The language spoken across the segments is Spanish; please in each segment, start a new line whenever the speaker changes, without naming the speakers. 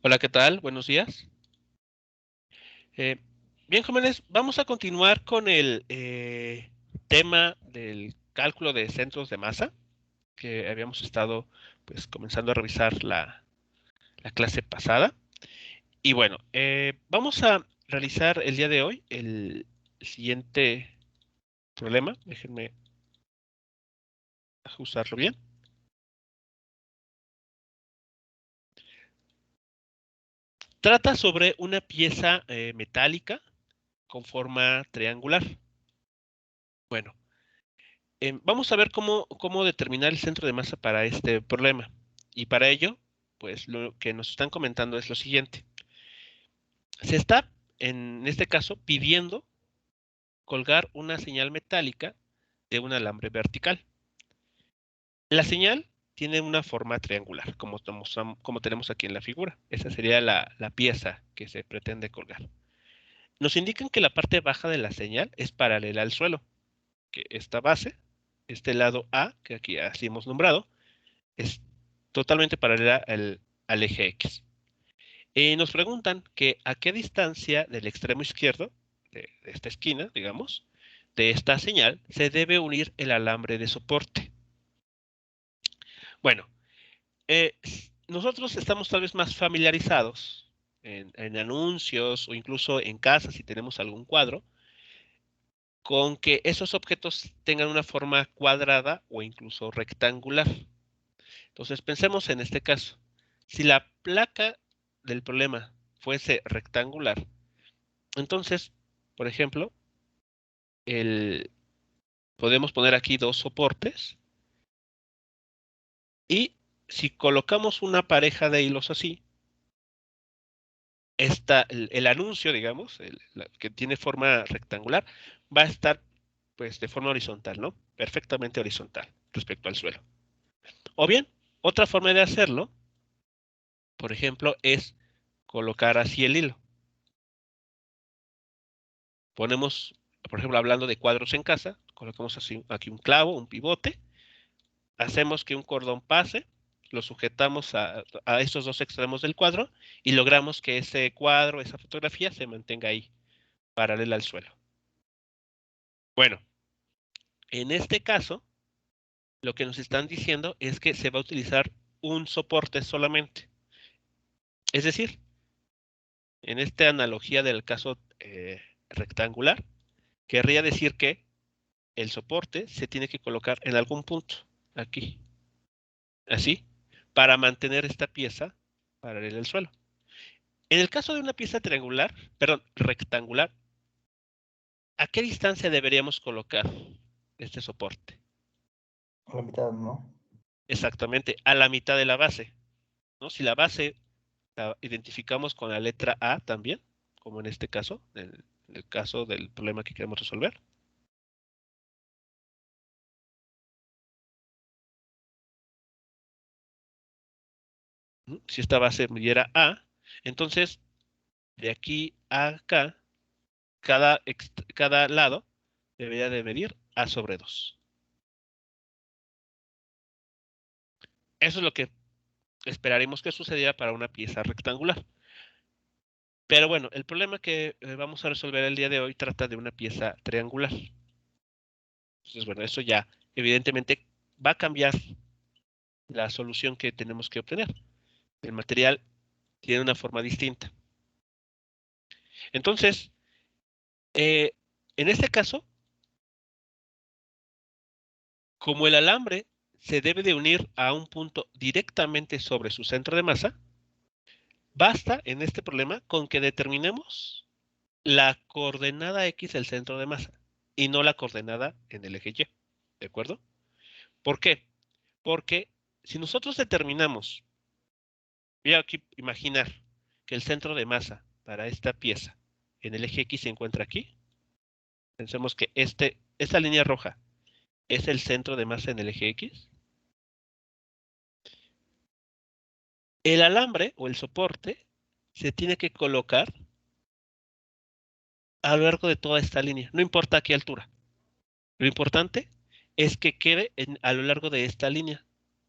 Hola, ¿qué tal? Buenos días. Eh, Bien, jóvenes, vamos a continuar con el tema del cálculo de centros de masa que habíamos estado pues comenzando a revisar la clase pasada. Y bueno, vamos a realizar el día de hoy el siguiente problema. Déjenme ajustarlo bien. Trata sobre una pieza metálica con forma triangular. Bueno, vamos a ver cómo determinar el centro de masa para este problema. Y para ello, pues lo que nos están comentando es lo siguiente. Se está, en este caso, pidiendo colgar una señal metálica de un alambre vertical. La señal tiene una forma triangular, como tenemos aquí en la figura. Esa sería la pieza que se pretende colgar. Nos indican que la parte baja de la señal es paralela al suelo, que esta base, este lado A, que aquí así hemos nombrado, es totalmente paralela al eje X. Nos preguntan que a qué distancia del extremo izquierdo, de esta esquina, digamos, de esta señal, se debe unir el alambre de soporte. Bueno, nosotros estamos tal vez más familiarizados en anuncios o incluso en casa si tenemos algún cuadro, con que esos objetos tengan una forma cuadrada o incluso rectangular. Entonces pensemos en este caso. Si la placa del problema fuese rectangular, entonces, por ejemplo, el, podemos poner aquí dos soportes y si colocamos una pareja de hilos así, el anuncio, digamos, que tiene forma rectangular, va a estar pues de forma horizontal, ¿no? Perfectamente horizontal respecto al suelo. O bien, otra forma de hacerlo, por ejemplo, es colocar así el hilo. Ponemos, por ejemplo, hablando de cuadros en casa, colocamos así aquí un clavo, un pivote, hacemos que un cordón pase, lo sujetamos a estos dos extremos del cuadro y logramos que ese cuadro, esa fotografía se mantenga ahí, paralela al suelo. Bueno, en este caso, lo que nos están diciendo es que se va a utilizar un soporte solamente. Es decir, en esta analogía del caso rectangular, querría decir que el soporte se tiene que colocar en algún punto, aquí, así, para mantener esta pieza paralela al suelo. En el caso de una pieza triangular, perdón, rectangular, ¿a qué distancia deberíamos colocar este soporte?
A la mitad, ¿no?
Exactamente, a la mitad de la base, ¿no? Si la base la identificamos con la letra A también, como en este caso, en el caso del problema que queremos resolver. Si esta base midiera A, entonces de aquí a acá, cada lado debería de medir A sobre 2. Eso es lo que esperaremos que sucediera para una pieza rectangular. Pero bueno, el problema que vamos a resolver el día de hoy trata de una pieza triangular. Entonces, bueno, eso ya evidentemente va a cambiar la solución que tenemos que obtener. El material tiene una forma distinta. Entonces, en este caso, como el alambre se debe de unir a un punto directamente sobre su centro de masa, basta en este problema con que determinemos la coordenada X del centro de masa y no la coordenada en el eje Y. ¿De acuerdo? ¿Por qué? Porque si nosotros determinamos, voy a aquí imaginar que el centro de masa para esta pieza en el eje X se encuentra aquí. Pensemos que esta línea roja es el centro de masa en el eje X. El alambre o el soporte se tiene que colocar a lo largo de toda esta línea, no importa a qué altura. Lo importante es que quede a lo largo de esta línea,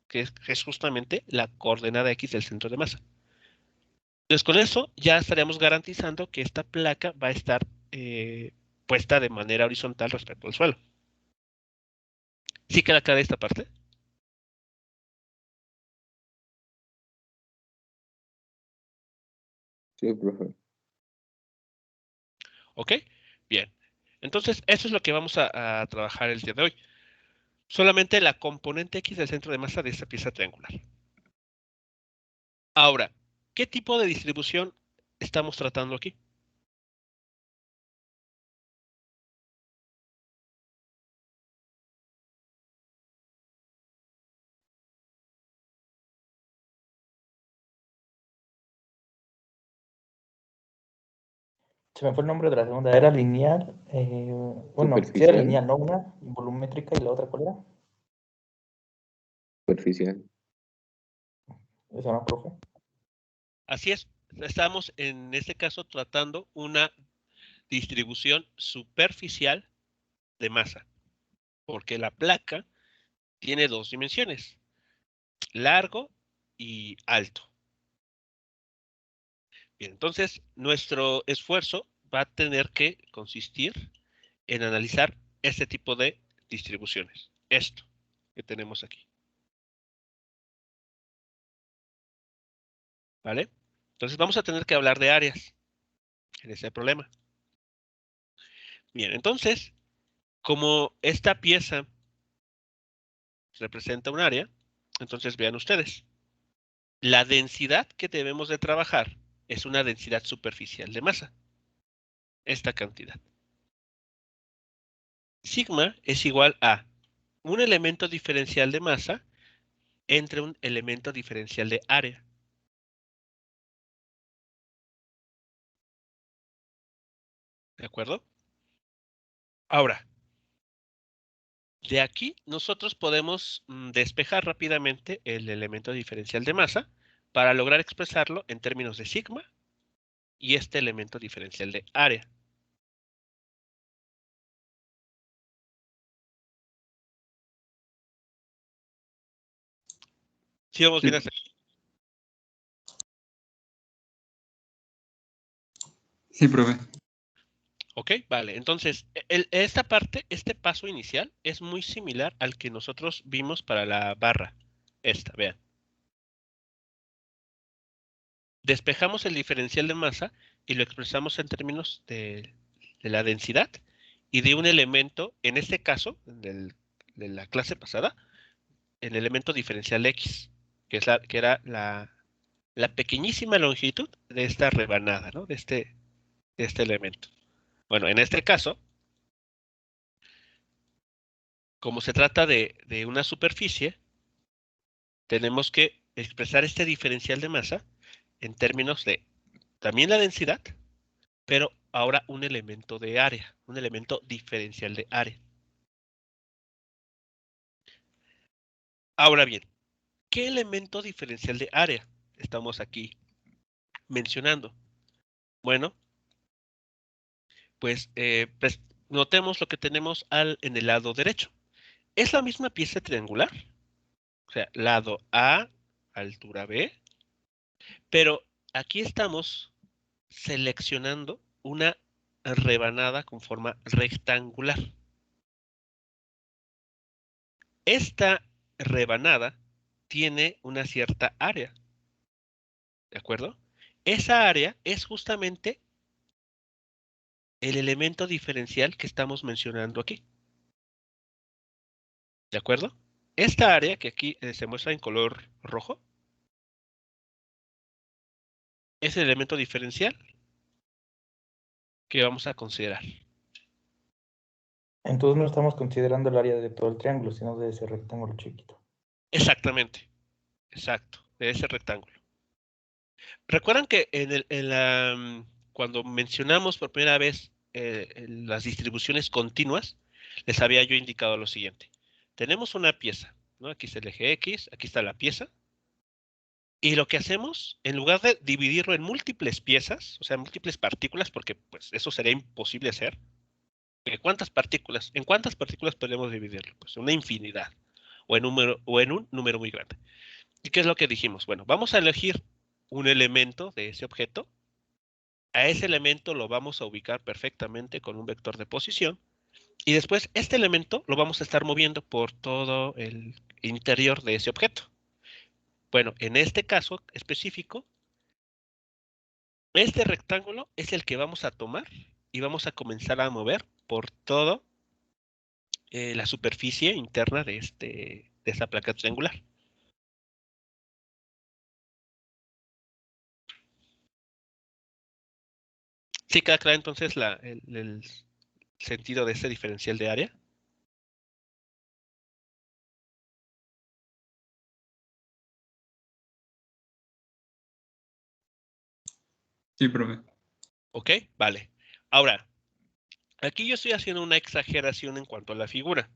que es justamente la coordenada X del centro de masa. Entonces, con eso ya estaríamos garantizando que esta placa va a estar puesta de manera horizontal respecto al suelo. ¿Sí queda clara esta parte?
Sí, profe.
¿Ok? Bien. Entonces, eso es lo que vamos a trabajar el día de hoy. Solamente la componente X del centro de masa de esta pieza triangular. Ahora, ¿qué tipo de distribución estamos tratando aquí?
Se me fue el nombre de la segunda. Era lineal. Bueno, sí era
Superficial.
lineal, ¿no? Una volumétrica y la otra, ¿cuál era?
Superficial.
Esa no, profe.
Así es. Estamos en este caso tratando una distribución superficial de masa, porque la placa tiene dos dimensiones, largo y alto. Bien, entonces nuestro esfuerzo va a tener que consistir en analizar este tipo de distribuciones. Esto que tenemos aquí. ¿Vale? Entonces vamos a tener que hablar de áreas en ese problema. Bien, entonces, como esta pieza representa un área, entonces vean ustedes. La densidad que debemos de trabajar es una densidad superficial de masa. Esta cantidad. Sigma es igual a un elemento diferencial de masa entre un elemento diferencial de área. ¿De acuerdo? Ahora, de aquí nosotros podemos despejar rápidamente el elemento diferencial de masa para lograr expresarlo en términos de sigma y este elemento diferencial de área. ¿Sí vamos bien hasta aquí?
Sí, profe.
Ok, vale. Entonces, esta parte, este paso inicial es muy similar al que nosotros vimos para la barra. Esta, vean. Despejamos el diferencial de masa y lo expresamos en términos de la densidad y de un elemento, en este caso, de la clase pasada, el elemento diferencial X, que era la pequeñísima longitud de esta rebanada, ¿no? De este elemento. Bueno, en este caso, como se trata de una superficie, tenemos que expresar este diferencial de masa en términos de también la densidad, pero ahora un elemento de área, un elemento diferencial de área. Ahora bien, ¿qué elemento diferencial de área estamos aquí mencionando? Bueno, pues notemos lo que tenemos en el lado derecho. Es la misma pieza triangular, o sea, lado A, altura B, pero aquí estamos seleccionando una rebanada con forma rectangular. Esta rebanada tiene una cierta área, ¿de acuerdo? Esa área es justamente el elemento diferencial que estamos mencionando aquí, ¿de acuerdo? Esta área que aquí se muestra en color rojo es el elemento diferencial que vamos a considerar.
Entonces no estamos considerando el área de todo el triángulo, sino de ese rectángulo chiquito.
Exactamente, exacto, de ese rectángulo. Recuerdan que cuando mencionamos por primera vez las distribuciones continuas, les había yo indicado lo siguiente. Tenemos una pieza, ¿no? Aquí está el eje X, aquí está la pieza. Y lo que hacemos, en lugar de dividirlo en múltiples piezas, o sea, múltiples partículas, porque pues eso sería imposible hacer. ¿Cuántas partículas? ¿En cuántas partículas podemos dividirlo? Pues una infinidad, o en un número muy grande. ¿Y qué es lo que dijimos? Bueno, vamos a elegir un elemento de ese objeto. A ese elemento lo vamos a ubicar perfectamente con un vector de posición. Y después este elemento lo vamos a estar moviendo por todo el interior de ese objeto. Bueno, en este caso específico, este rectángulo es el que vamos a tomar y vamos a comenzar a mover por todo la superficie interna de esta placa triangular. ¿Sí queda claro entonces el sentido de este diferencial de área?
Sí, profe.
¿Ok? Vale. Ahora, aquí yo estoy haciendo una exageración en cuanto a la figura.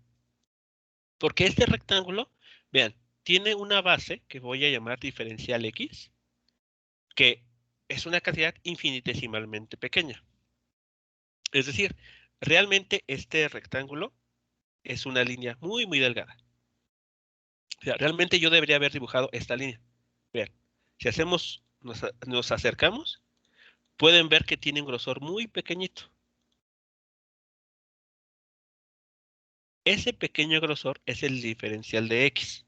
Porque este rectángulo, vean, tiene una base que voy a llamar diferencial X, que es una cantidad infinitesimalmente pequeña. Es decir, realmente este rectángulo es una línea muy, muy delgada. O sea, realmente yo debería haber dibujado esta línea. Vean, si hacemos, nos acercamos, pueden ver que tiene un grosor muy pequeñito. Ese pequeño grosor es el diferencial de X.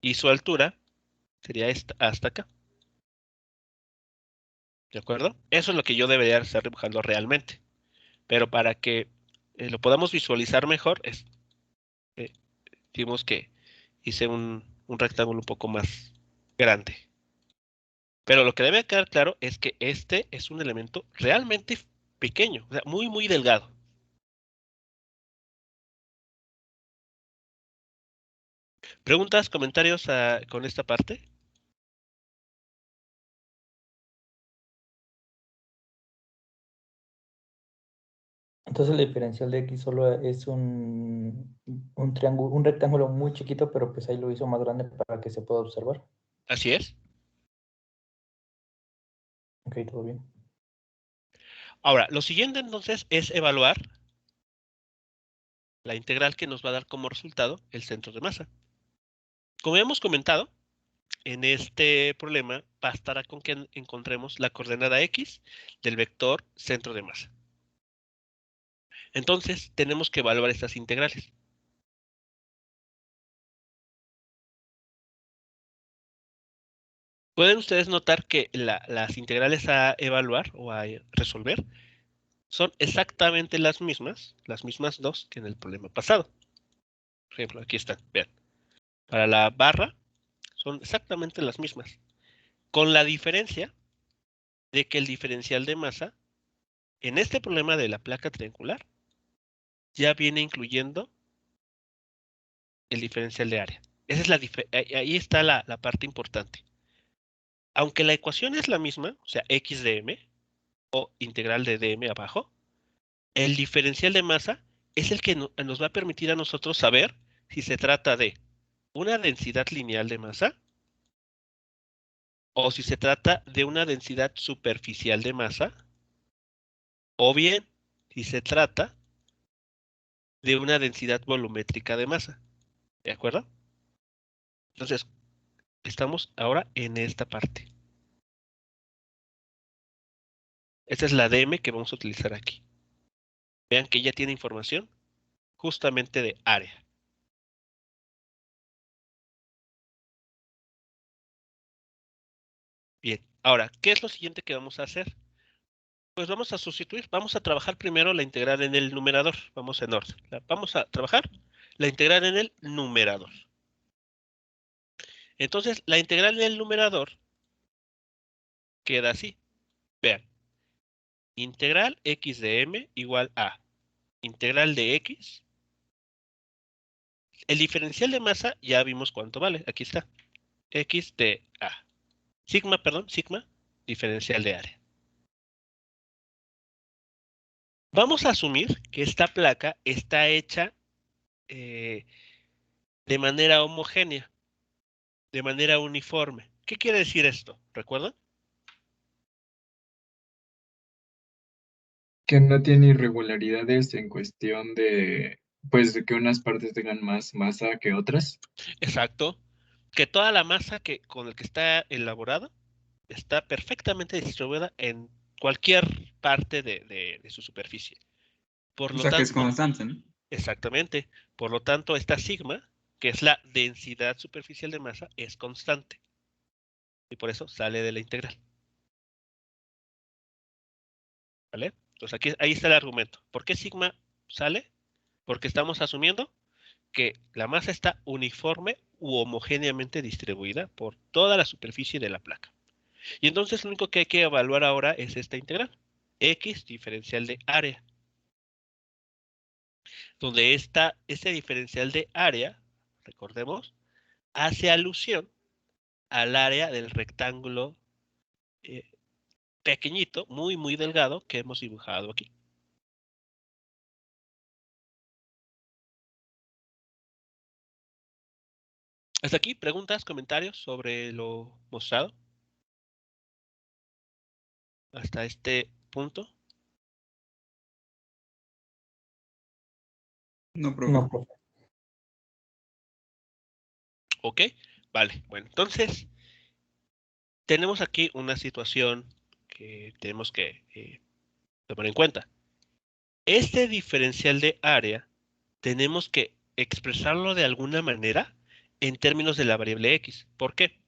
Y su altura sería esta, hasta acá. ¿De acuerdo? Eso es lo que yo debería estar dibujando realmente. Pero para que lo podamos visualizar mejor, eh, digamos que hice un rectángulo un poco más grande. Pero lo que debe quedar claro es que este es un elemento realmente pequeño, o sea, muy, muy delgado. ¿Preguntas, comentarios con esta parte?
Entonces el diferencial de X solo es un triángulo, un rectángulo muy chiquito, pero pues ahí lo hizo más grande para que se pueda observar.
Así es.
Ok, todo bien.
Ahora, lo siguiente entonces es evaluar la integral que nos va a dar como resultado el centro de masa. Como hemos comentado, en este problema bastará con que encontremos la coordenada X del vector centro de masa. Entonces, tenemos que evaluar estas integrales. Pueden ustedes notar que las integrales a evaluar o a resolver son exactamente las mismas dos que en el problema pasado. Por ejemplo, aquí están, vean. Para la barra son exactamente las mismas, con la diferencia de que el diferencial de masa en este problema de la placa triangular ya viene incluyendo el diferencial de área. Esa es ahí está la parte importante. Aunque la ecuación es la misma, o sea, x de m o integral de dm abajo, el diferencial de masa es el que nos va a permitir a nosotros saber si se trata de una densidad lineal de masa o si se trata de una densidad superficial de masa o bien si se trata de una densidad volumétrica de masa. ¿De acuerdo? Entonces, estamos ahora en esta parte. Esta es la DM que vamos a utilizar aquí. Vean que ya tiene información justamente de área. Bien, ahora, ¿qué es lo siguiente que vamos a hacer? Pues vamos a sustituir, vamos a trabajar primero la integral en el numerador. Vamos en orden. Vamos a trabajar la integral en el numerador. Entonces, la integral en el numerador queda así. Vean, integral x de m igual a integral de x. El diferencial de masa ya vimos cuánto vale. Aquí está. X de a. Sigma, perdón, sigma, diferencial de área. Vamos a asumir que esta placa está hecha de manera homogénea, de manera uniforme. ¿Qué quiere decir esto? ¿Recuerdan?
Que no tiene irregularidades en cuestión de, pues, de que unas partes tengan más masa que otras.
Exacto. que toda la masa con la que está elaborada está perfectamente distribuida en cualquier parte de su superficie. Por
O
lo
sea que es
tanto,
constante, ¿no?
exactamente, por lo tanto, esta sigma, que es la densidad superficial de masa, es constante. Y por eso sale de la integral. ¿Vale? Entonces ahí está el argumento. ¿Por qué sigma sale? Porque estamos asumiendo que la masa está uniforme u homogéneamente distribuida por toda la superficie de la placa. Y entonces lo único que hay que evaluar ahora es esta integral. X diferencial de área. Donde este diferencial de área, recordemos, hace alusión al área del rectángulo pequeñito, muy, muy delgado que hemos dibujado aquí. Hasta aquí, preguntas, comentarios sobre lo mostrado. Hasta este punto.
No, profe.
No, profe.
Ok, vale. Bueno, entonces tenemos aquí una situación que tenemos que tomar en cuenta. Este diferencial de área tenemos que expresarlo de alguna manera en términos de la variable x. ¿Por qué?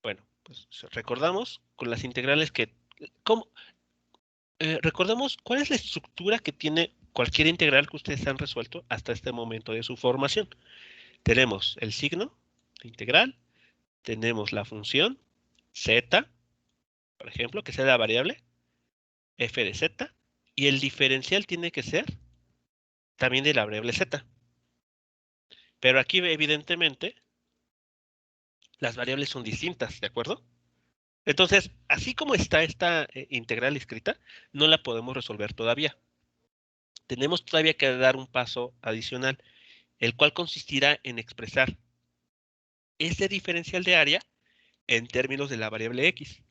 Bueno, pues recordamos con las integrales que... recordemos cuál es la estructura que tiene cualquier integral que ustedes han resuelto hasta este momento de su formación. Tenemos el signo de integral, tenemos la función z, por ejemplo, que sea la variable f de z, y el diferencial tiene que ser también de la variable z. Pero aquí, evidentemente, las variables son distintas, ¿de acuerdo? Entonces, así como está esta integral escrita, no la podemos resolver todavía. Tenemos todavía que dar un paso adicional, el cual consistirá en expresar este diferencial de área en términos de la variable x.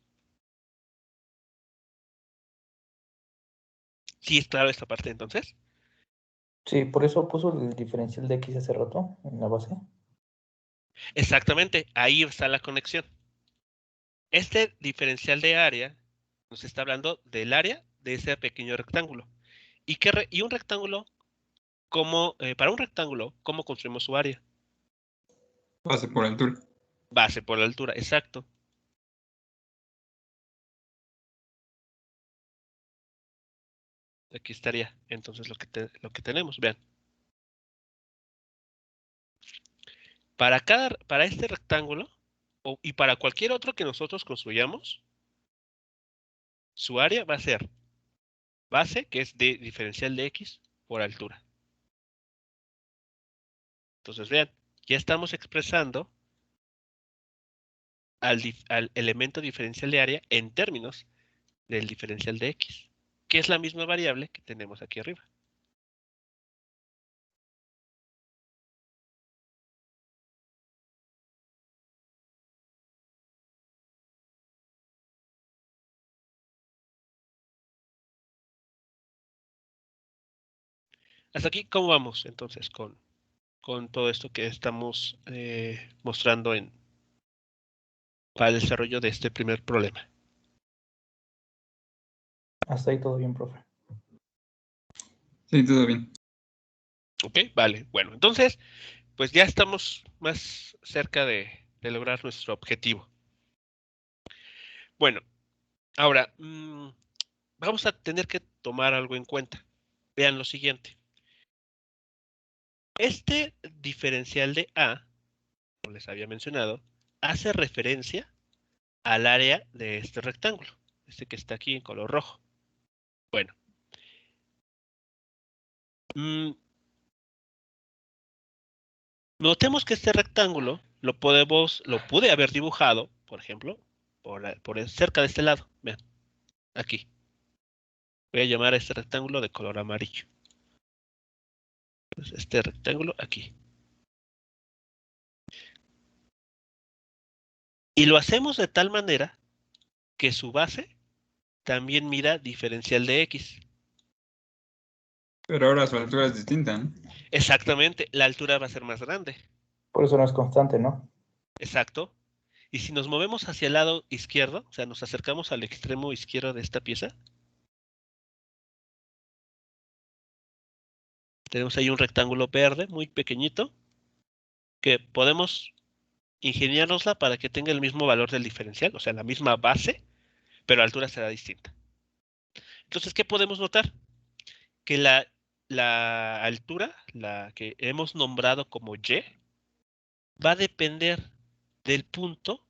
¿Sí es claro esta parte entonces?
Sí, por eso puso el diferencial de x hace rato en la base.
Exactamente, ahí está la conexión. Este diferencial de área nos está hablando del área de ese pequeño rectángulo. Y un rectángulo, para un rectángulo, ¿cómo construimos su área?
Base por altura.
Base por la altura, exacto. Aquí estaría entonces lo que tenemos, vean. Para este rectángulo y para cualquier otro que nosotros construyamos, su área va a ser base, que es de diferencial de x por altura. Entonces, vean, ya estamos expresando al elemento diferencial de área en términos del diferencial de x, que es la misma variable que tenemos aquí arriba. Hasta aquí, ¿cómo vamos entonces con todo esto que estamos mostrando para el desarrollo de este primer problema?
Hasta ahí todo bien, profe.
Sí, todo bien.
Ok, vale. Bueno, entonces, pues ya estamos más cerca de lograr nuestro objetivo. Bueno, ahora, vamos a tener que tomar algo en cuenta. Vean lo siguiente. Este diferencial de A, como les había mencionado, hace referencia al área de este rectángulo, este que está aquí en color rojo. Bueno, notemos que este rectángulo lo pude haber dibujado, por ejemplo, por cerca de este lado. Vean, aquí. Voy a llamar a este rectángulo de color amarillo. Entonces, este rectángulo aquí. Y lo hacemos de tal manera que su base también mida diferencial de x.
Pero ahora su altura es distinta, ¿no?
Exactamente, la altura va a ser más grande.
Por eso no es constante, ¿no?
Exacto. Y si nos movemos hacia el lado izquierdo, o sea, nos acercamos al extremo izquierdo de esta pieza, tenemos ahí un rectángulo verde muy pequeñito que podemos ingeniárnosla para que tenga el mismo valor del diferencial, o sea, la misma base, pero la altura será distinta. Entonces, ¿qué podemos notar? Que la altura, la que hemos nombrado como Y, va a depender del punto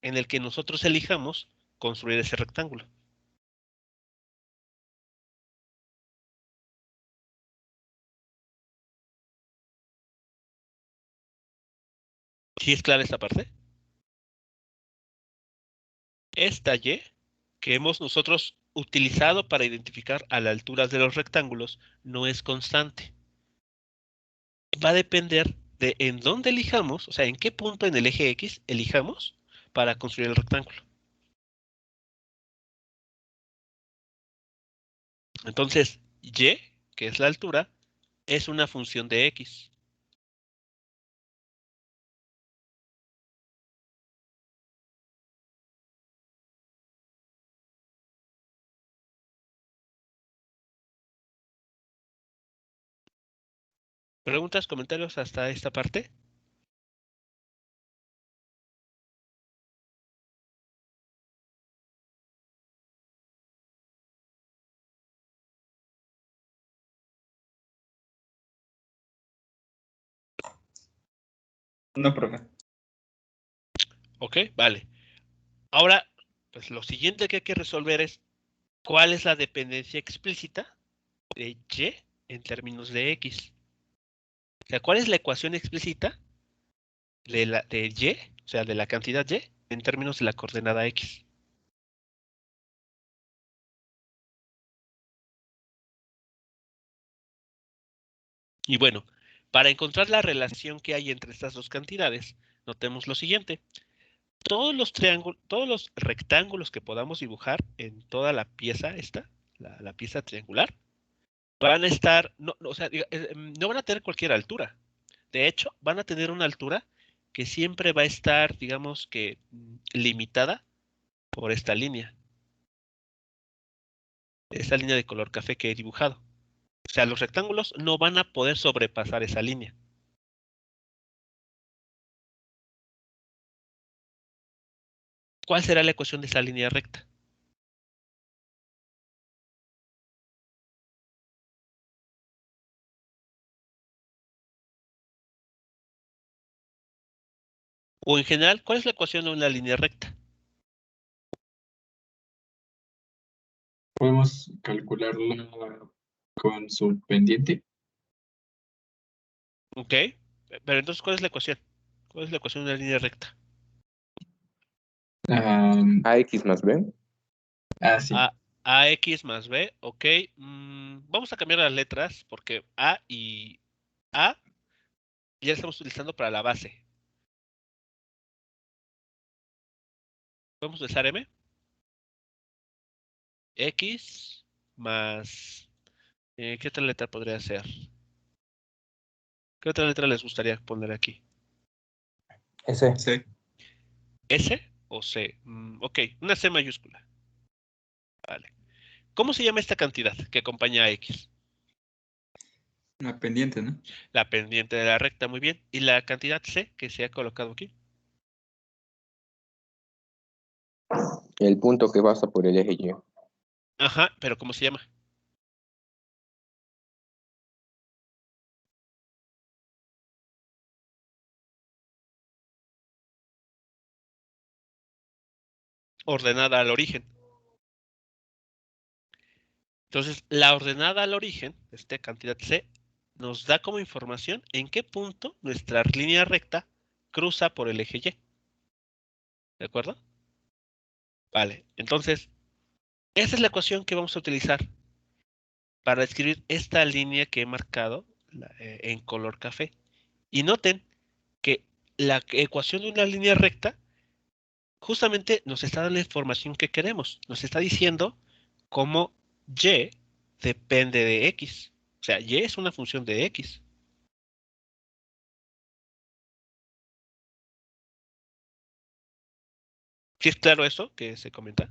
en el que nosotros elijamos construir ese rectángulo. ¿Sí es clara esta parte? Esta Y que hemos nosotros utilizado para identificar a las alturas de los rectángulos no es constante. Va a depender de en dónde elijamos, o sea, en qué punto en el eje X elijamos para construir el rectángulo. Entonces, Y, que es la altura, es una función de X. ¿Preguntas, comentarios hasta esta parte?
No, profe.
Ok, vale. Ahora, pues lo siguiente que hay que resolver es cuál es la dependencia explícita de Y en términos de X. O sea, ¿cuál es la ecuación explícita de Y, o sea, de la cantidad Y, en términos de la coordenada X? Y bueno, para encontrar la relación que hay entre estas dos cantidades, notemos lo siguiente. Todos los rectángulos que podamos dibujar en toda la pieza esta, la pieza triangular, van a estar, o sea, no van a tener cualquier altura. De hecho, van a tener una altura que siempre va a estar, digamos que, limitada por esta línea de color café que he dibujado. O sea, los rectángulos no van a poder sobrepasar esa línea. ¿Cuál será la ecuación de esa línea recta? O en general, ¿cuál es la ecuación de una línea recta?
Podemos calcularla con su pendiente.
¿Ok? Pero entonces, ¿cuál es la ecuación? ¿Cuál es la ecuación de una línea recta?
AX más B.
Sí.
AX más B, ok. Vamos a cambiar las letras porque A y A ya la estamos utilizando para la base. Vamos a usar M. X más... ¿qué otra letra podría ser? ¿Qué otra letra les gustaría poner aquí?
Ese.
Sí.
¿S o C? Ok, una C mayúscula. Vale. ¿Cómo se llama esta cantidad que acompaña a X?
Una pendiente, ¿no?
La pendiente de la recta, muy bien. ¿Y la cantidad C que se ha colocado aquí?
El punto que pasa por el eje Y.
Ajá, pero ¿cómo se llama? Ordenada al origen. Entonces, la ordenada al origen, esta cantidad C, nos da como información en qué punto nuestra línea recta cruza por el eje Y. ¿De acuerdo? Vale, entonces, esa es la ecuación que vamos a utilizar para escribir esta línea que he marcado en color café. Y noten que la ecuación de una línea recta justamente nos está dando la información que queremos. Nos está diciendo cómo Y depende de X. O sea, Y es una función de X. ¿Sí es claro eso que se comenta?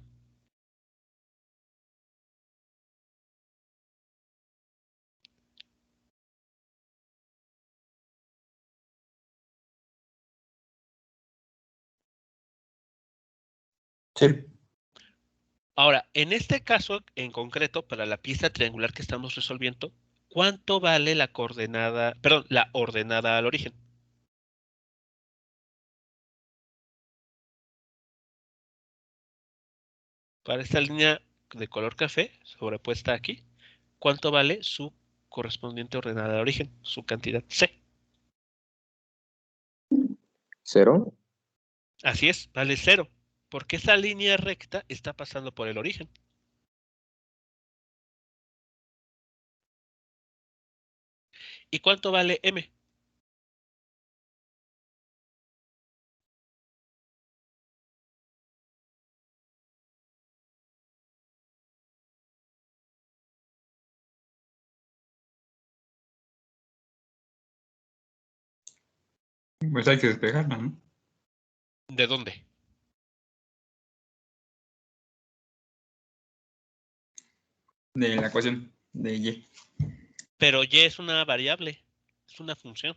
Sí.
Ahora, en este caso en concreto, para la pieza triangular que estamos resolviendo, ¿cuánto vale la coordenada, perdón, la ordenada al origen? Para esta línea de color café sobrepuesta aquí, ¿cuánto vale su correspondiente ordenada al origen? Su cantidad C.
¿Cero?
Así es, vale 0, porque esa línea recta está pasando por el origen. ¿Y cuánto vale M?
Pues hay que despejarla, ¿no?
¿De dónde?
De la ecuación de Y.
Pero Y es una variable, es una función.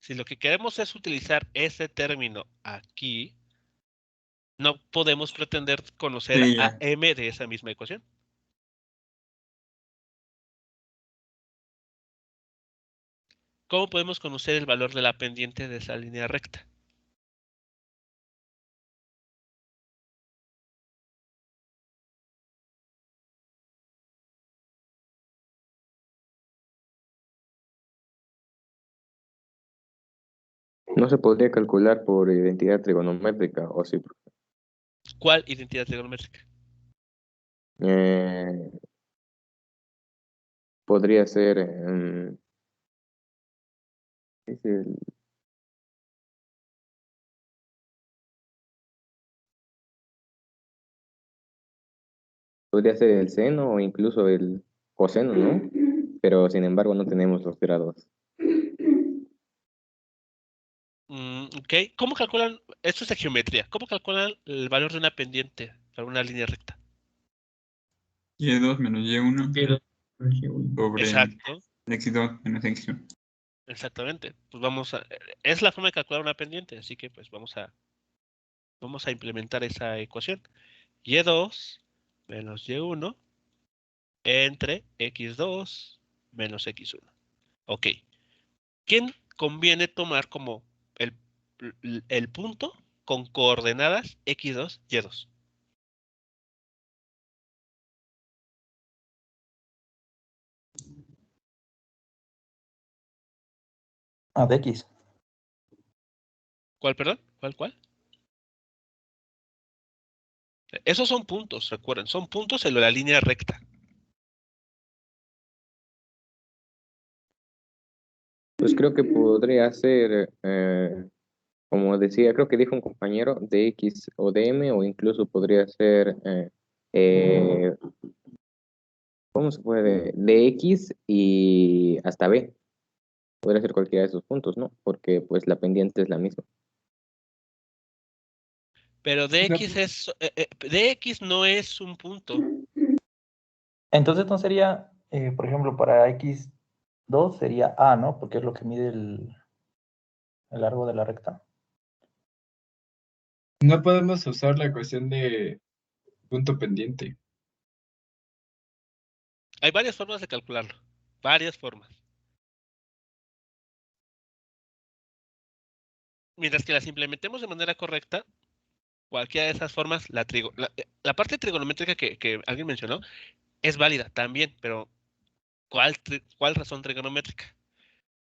Si lo que queremos es utilizar ese término aquí, no podemos pretender conocer
Sí,
a
ya.
M de esa misma ecuación. ¿Cómo podemos conocer el valor de la pendiente de esa línea recta?
No se podría calcular por identidad trigonométrica, o sí.
¿Cuál identidad trigonométrica?
Eh, podría ser, es el- podría ser el seno o incluso el coseno, ¿no? Pero sin embargo no tenemos los grados.
Ok. ¿Cómo calculan? Esto es de geometría. ¿Cómo calculan el valor de una pendiente para una línea recta?
Y2 menos Y1 sobre
Exacto,
X2 menos X1.
exactamente. Pues vamos a, es la forma de calcular una pendiente, así que pues vamos a implementar esa ecuación. Y2 menos Y1 entre X2 menos X1. Ok. ¿Quién conviene tomar como el, el punto con coordenadas X2, Y2?
Ah, de X.
¿Cuál, perdón? ¿Cuál? Esos son puntos, recuerden, son puntos en la línea recta.
Pues creo que podría ser, como decía, creo que dijo un compañero, de X o de M, o incluso podría ser, eh, ¿cómo se puede? De X y hasta B. Podría ser cualquiera de esos puntos, ¿no? Porque pues la pendiente es la misma.
Pero dx no es un punto.
Entonces no sería, por ejemplo, para X2 sería A, ¿no? Porque es lo que mide el largo de la recta.
No podemos usar la ecuación de punto pendiente.
Hay varias formas de calcularlo. Varias formas. Mientras que las implementemos de manera correcta, cualquiera de esas formas, la parte trigonométrica que alguien mencionó es válida también, pero ¿cuál razón trigonométrica?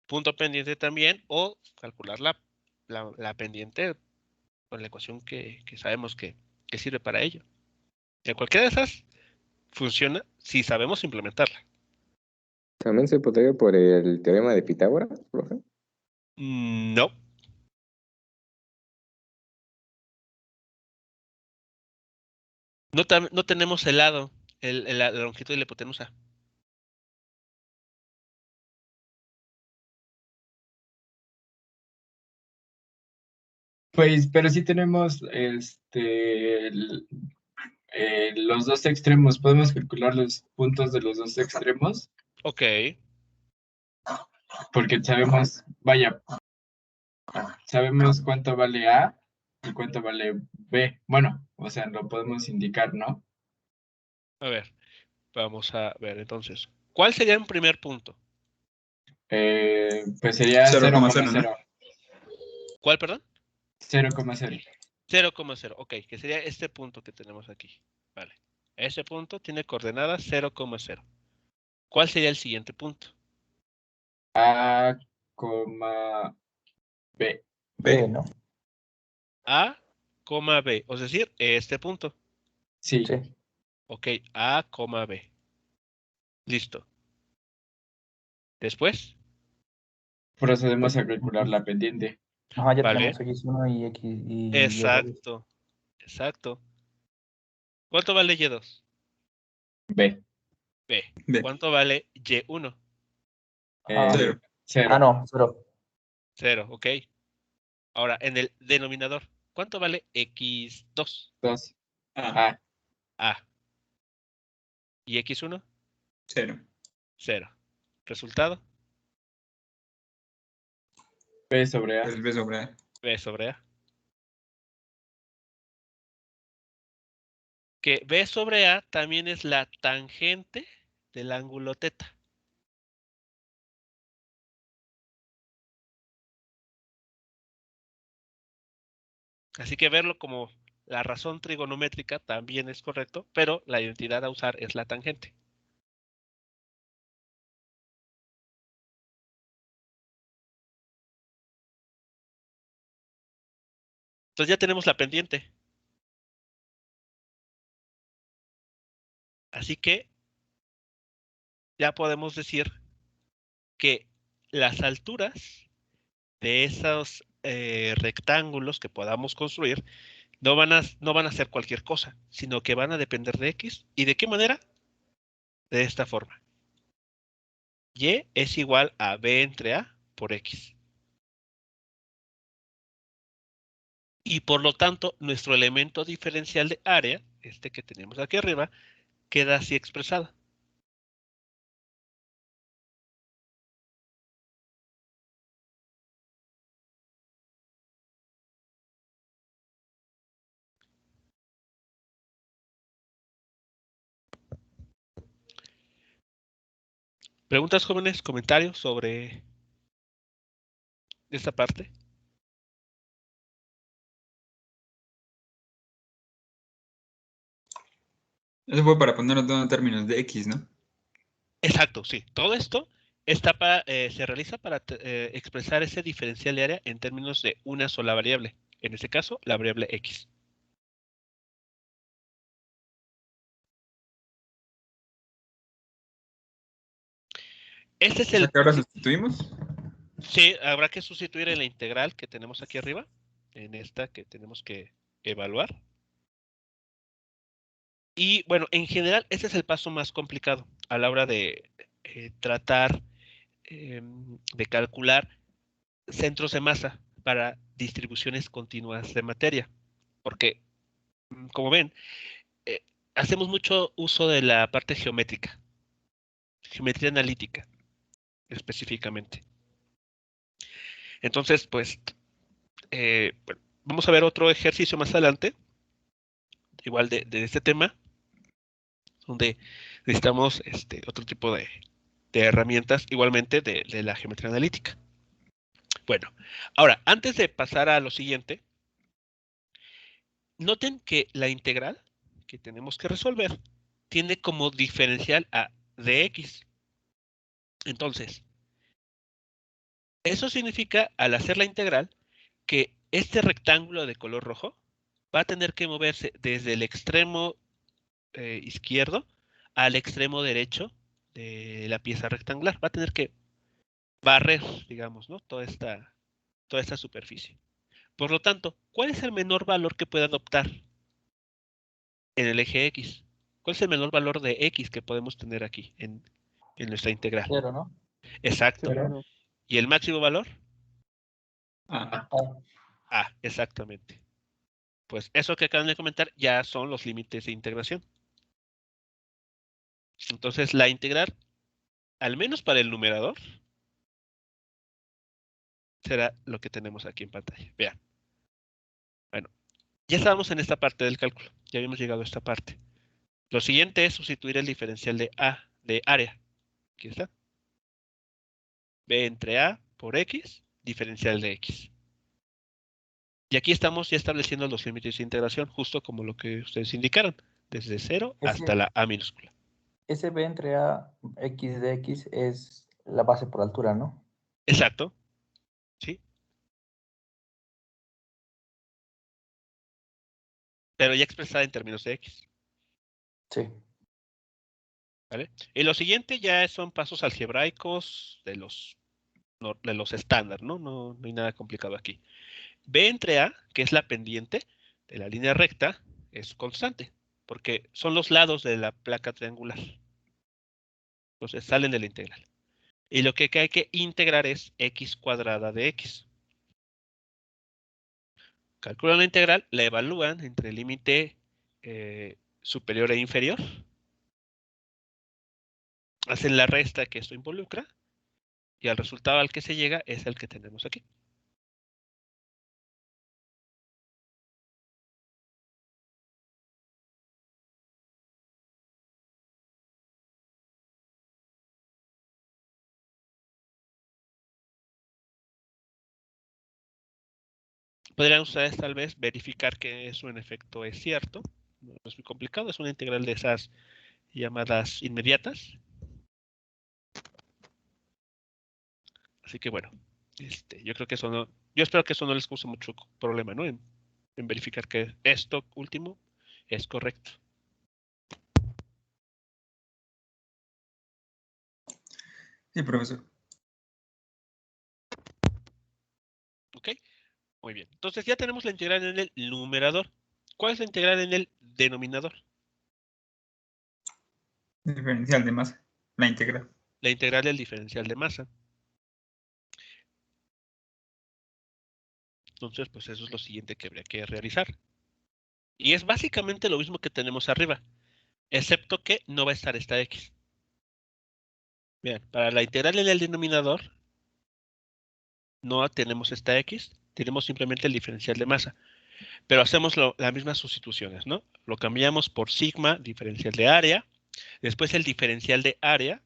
Punto pendiente también, o calcular la pendiente con la ecuación que sabemos que sirve para ello. En cualquiera de esas funciona si sabemos implementarla.
También se podría por el teorema de Pitágoras, profe.
No, no tenemos el lado, la longitud de la hipotenusa.
Pues, pero sí tenemos los dos extremos. Podemos calcular los puntos de los dos extremos
Ok,
porque sabemos, vaya, sabemos cuánto vale A y cuánto vale B. Bueno, o sea, lo podemos indicar, ¿no?
a ver, vamos a ver entonces. ¿Cuál sería un primer punto?
Pues sería
0,0, ¿no?
0,0.
¿Cuál, perdón?
0,0.
0,0, ok, que sería este punto que tenemos aquí. Vale. Ese punto tiene coordenadas 0,0. ¿Cuál sería el siguiente punto?
A, B.
B, ¿no?
A, B, es decir, este punto.
Sí.
Sí.
Ok, A, B. Listo. Después,
Procedemos a calcular la pendiente.
Ajá, ya
Vale.
tenemos X1 y X y Y2.
exacto, exacto. ¿Cuánto vale Y2?
B.
B.
B.
¿Cuánto vale Y1?
Ajá.
0.
0.
No, 0.
0, ok. Ahora, en el denominador, ¿cuánto vale X2?
2.
A.
A. ¿Y X1?
0.
0. ¿Resultado?
B sobre A.
Pues B sobre A.
B sobre A. Que B sobre A también es la tangente del ángulo teta. Así que verlo como la razón trigonométrica también es correcto, pero la identidad a usar es la tangente. Entonces ya tenemos la pendiente. Así que ya podemos decir que las alturas de esos rectángulos que podamos construir no van a ser cualquier cosa, sino que van a depender de X. ¿Y de qué manera? De esta forma. Y es igual a B entre A por X. Y por lo tanto, nuestro elemento diferencial de área, este que tenemos aquí arriba, queda así expresado. ¿Preguntas, jóvenes? ¿Comentarios sobre esta parte?
Eso fue para ponerlo todo en términos de X, ¿no?
Exacto, sí. Todo esto se realiza para expresar ese diferencial de área en términos de una sola variable. En este caso, la variable X. Este es
O sea
el...
que ahora sustituimos.
Sí, habrá que sustituir en la integral que tenemos aquí arriba, en esta que tenemos que evaluar. Y bueno, en general, este es el paso más complicado a la hora de tratar de calcular centros de masa para distribuciones continuas de materia. Porque, como ven, hacemos mucho uso de la parte geométrica, geometría analítica específicamente. Entonces, pues, bueno, vamos a ver otro ejercicio más adelante, igual de este tema, donde necesitamos otro tipo de herramientas igualmente de la geometría analítica. Bueno, ahora, antes de pasar a lo siguiente, noten que la integral que tenemos que resolver tiene como diferencial a dx. Entonces, eso significa, al hacer la integral, que este rectángulo de color rojo va a tener que moverse desde el extremo izquierdo al extremo derecho de la pieza rectangular. Va a tener que barrer, digamos, ¿no? Toda esta superficie. Por lo tanto, ¿cuál es el menor valor que puede adoptar en el eje X? ¿Cuál es el menor valor de X que podemos tener aquí en nuestra integral?
0, ¿no?
Exacto.
Cero.
¿Y el máximo valor?
A.
Ah,
A, exactamente. Pues eso que acaban de comentar ya son los límites de integración. Entonces, la integral, al menos para el numerador, será lo que tenemos aquí en pantalla. Vean. Bueno, ya estábamos en esta parte del cálculo. Ya habíamos llegado a esta parte. Lo siguiente es sustituir el diferencial de A, de área. Aquí está. B entre A por X, diferencial de X. Y aquí estamos ya estableciendo los límites de integración, justo como lo que ustedes indicaron, desde 0 hasta la A minúscula.
Ese B entre A, X de X es la base por altura, ¿no?
Exacto. Sí. Pero ya expresada en términos de X.
Sí.
¿Vale? Y lo siguiente ya son pasos algebraicos de los estándar, ¿no? No hay nada complicado aquí. B entre A, que es la pendiente de la línea recta, es constante, porque son los lados de la placa triangular. Entonces salen de la integral. Y lo que hay que integrar es X cuadrada de X. Calculan la integral, la evalúan entre el límite superior e inferior. Hacen la resta que esto involucra. Y el resultado al que se llega es el que tenemos aquí. Podrían ustedes tal vez verificar que eso en efecto es cierto. No es muy complicado, es una integral de esas llamadas inmediatas. Así que bueno, yo creo que eso no, yo espero que eso no les cause mucho problema, ¿no? En verificar que esto último es correcto.
Sí, profesor.
¿Ok? Muy bien. Entonces ya tenemos la integral en el numerador. ¿Cuál es la integral en el denominador?
Diferencial de masa. La integral.
La integral del diferencial de masa. Entonces, pues eso es lo siguiente que habría que realizar. Y es básicamente lo mismo que tenemos arriba, excepto que no va a estar esta X. Bien, para la integral en el denominador, no tenemos esta X, tenemos simplemente el diferencial de masa. Pero hacemos las mismas sustituciones, ¿no? Lo cambiamos por sigma, diferencial de área. Después el diferencial de área,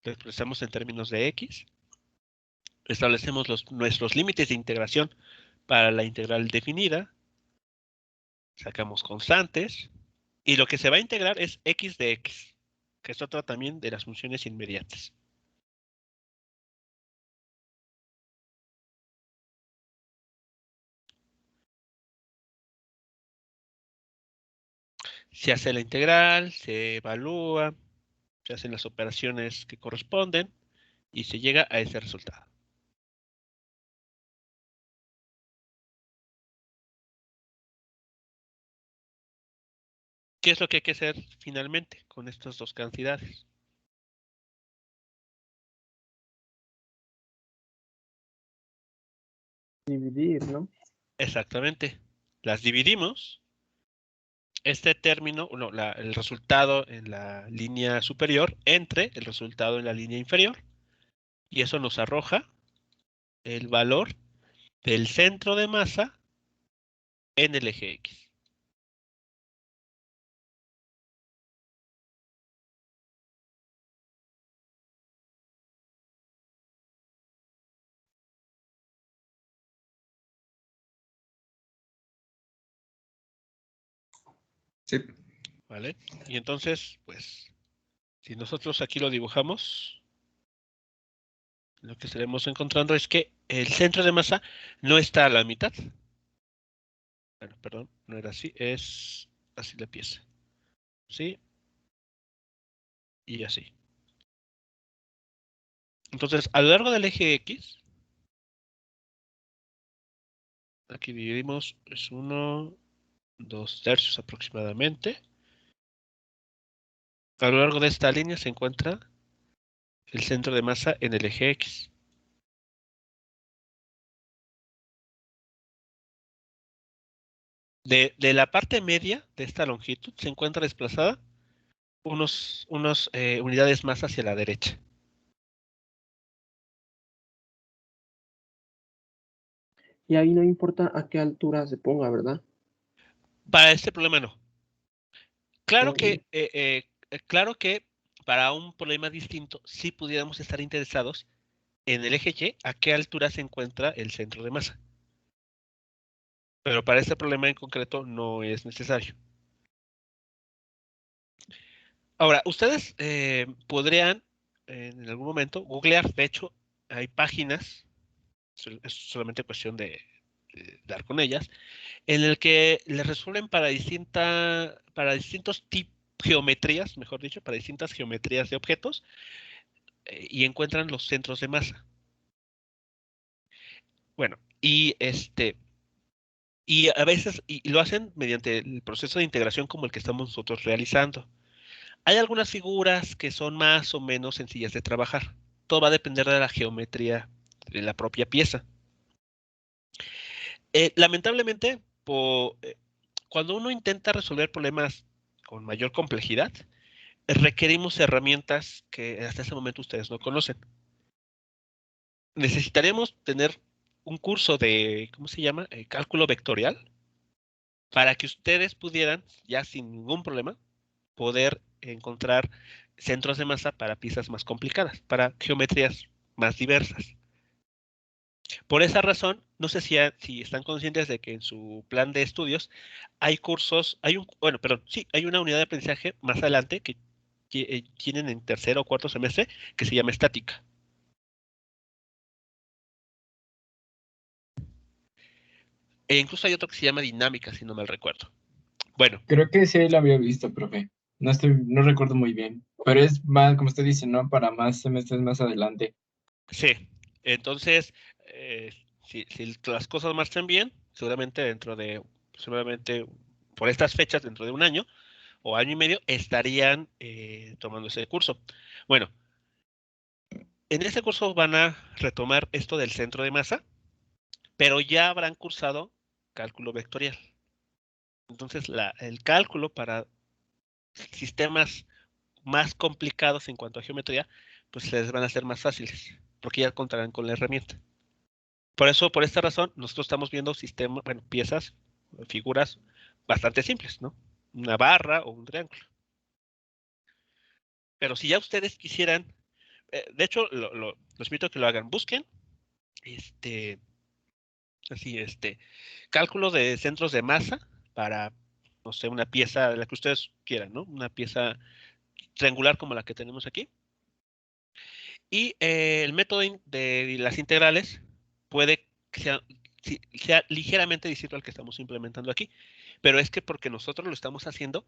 lo expresamos en términos de X. Establecemos nuestros límites de integración para la integral definida. Sacamos constantes. Y lo que se va a integrar es X de X, que es otra también de las funciones inmediatas. Se hace la integral, se evalúa, se hacen las operaciones que corresponden y se llega a ese resultado. ¿Qué es lo que hay que hacer finalmente con estas dos cantidades?
Dividir, ¿no?
Exactamente. Las dividimos. Este término, no, el resultado en la línea superior entre el resultado en la línea inferior. Y eso nos arroja el valor del centro de masa en el eje X.
Sí.
¿Vale? Y entonces, pues, si nosotros aquí lo dibujamos, lo que estaremos encontrando es que el centro de masa no está a la mitad. Bueno, perdón, no era así, es así la pieza. ¿Sí? Y así. Entonces, a lo largo del eje X, aquí dividimos, es 1, 2 tercios aproximadamente. A lo largo de esta línea se encuentra el centro de masa en el eje X. De la parte media de esta longitud se encuentra desplazada unas unidades más hacia la derecha.
Y ahí no importa a qué altura se ponga, ¿verdad?
Para este problema no. Claro
Ok.
claro que para un problema distinto sí pudiéramos estar interesados en el eje Y a qué altura se encuentra el centro de masa. Pero para este problema en concreto no es necesario. Ahora, ustedes podrían en algún momento googlear, de hecho, hay páginas, es solamente cuestión de dar con ellas, en el que les resuelven para distintos geometrías, mejor dicho, para distintas geometrías de objetos, y encuentran los centros de masa. Bueno, y a veces, y lo hacen mediante el proceso de integración como el que estamos nosotros realizando. Hay algunas figuras que son más o menos sencillas de trabajar. Todo va a depender de la geometría de la propia pieza. Lamentablemente, cuando uno intenta resolver problemas con mayor complejidad, requerimos herramientas que hasta ese momento ustedes no conocen. Necesitaríamos tener un curso de, ¿cómo se llama? Cálculo vectorial, para que ustedes pudieran, ya sin ningún problema, poder encontrar centros de masa para piezas más complicadas, para geometrías más diversas. Por esa razón, no sé si están conscientes de que en su plan de estudios hay cursos, hay una unidad de aprendizaje más adelante que tienen en tercer o cuarto semestre que se llama estática. E incluso hay otro que se llama dinámica, si no mal recuerdo. Bueno.
Creo que sí lo había visto, profe. No recuerdo muy bien. Pero es más, como usted dice, ¿no? Para más semestres más adelante.
Sí. Entonces, si las cosas marchan bien, seguramente por estas fechas, dentro de un año o año y medio, estarían tomando ese curso. Bueno, en ese curso van a retomar esto del centro de masa, pero ya habrán cursado cálculo vectorial. Entonces, el cálculo para sistemas más complicados en cuanto a geometría, pues les van a ser más fáciles, porque ya contarán con la herramienta. Por esta razón, nosotros estamos viendo piezas, figuras bastante simples, ¿no? Una barra o un triángulo. Pero si ya ustedes quisieran, de hecho, los invito a que lo hagan. Busquen, cálculo de centros de masa para, no sé, una pieza, la que ustedes quieran, ¿no? Una pieza triangular como la que tenemos aquí. Y el método de las integrales puede que sea ligeramente distinto al que estamos implementando aquí, pero es que porque nosotros lo estamos haciendo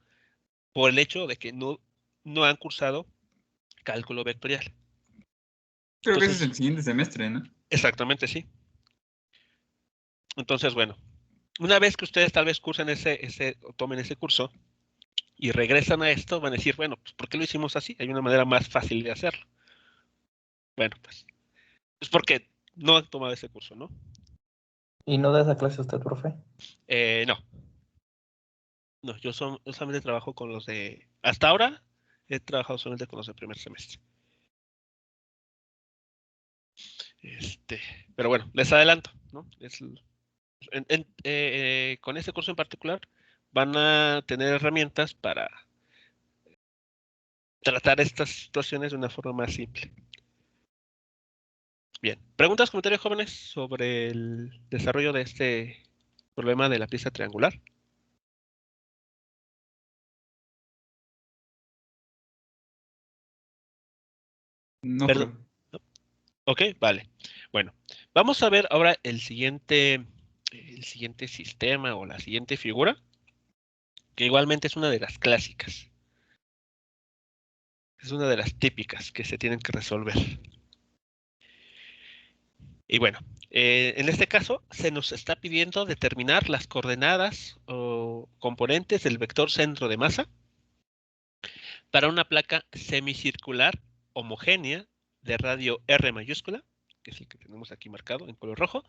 por el hecho de que no han cursado cálculo vectorial.
Creo que ese
Entonces,
es el siguiente semestre, ¿no?
exactamente, sí. Entonces, bueno, una vez que ustedes tal vez cursen o tomen ese curso y regresan a esto, van a decir, bueno, pues ¿por qué lo hicimos así? Hay una manera más fácil de hacerlo. Bueno, pues es porque no han tomado ese curso, ¿no?
¿Y no da esa clase usted, profe?
No. No, yo solamente trabajo con los de... Hasta ahora he trabajado solamente con los de primer semestre. Pero bueno, les adelanto, ¿no? Con este curso en particular van a tener herramientas para tratar estas situaciones de una forma más simple. Bien, preguntas, comentarios, jóvenes, sobre el desarrollo de este problema de la pieza triangular.
No,
Perdón.
creo.
Ok, vale. Bueno, vamos a ver ahora el siguiente sistema o la siguiente figura, que igualmente es una de las clásicas. Es una de las típicas que se tienen que resolver. Y bueno, en este caso se nos está pidiendo determinar las coordenadas o componentes del vector centro de masa para una placa semicircular homogénea de radio R mayúscula, que es el que tenemos aquí marcado en color rojo,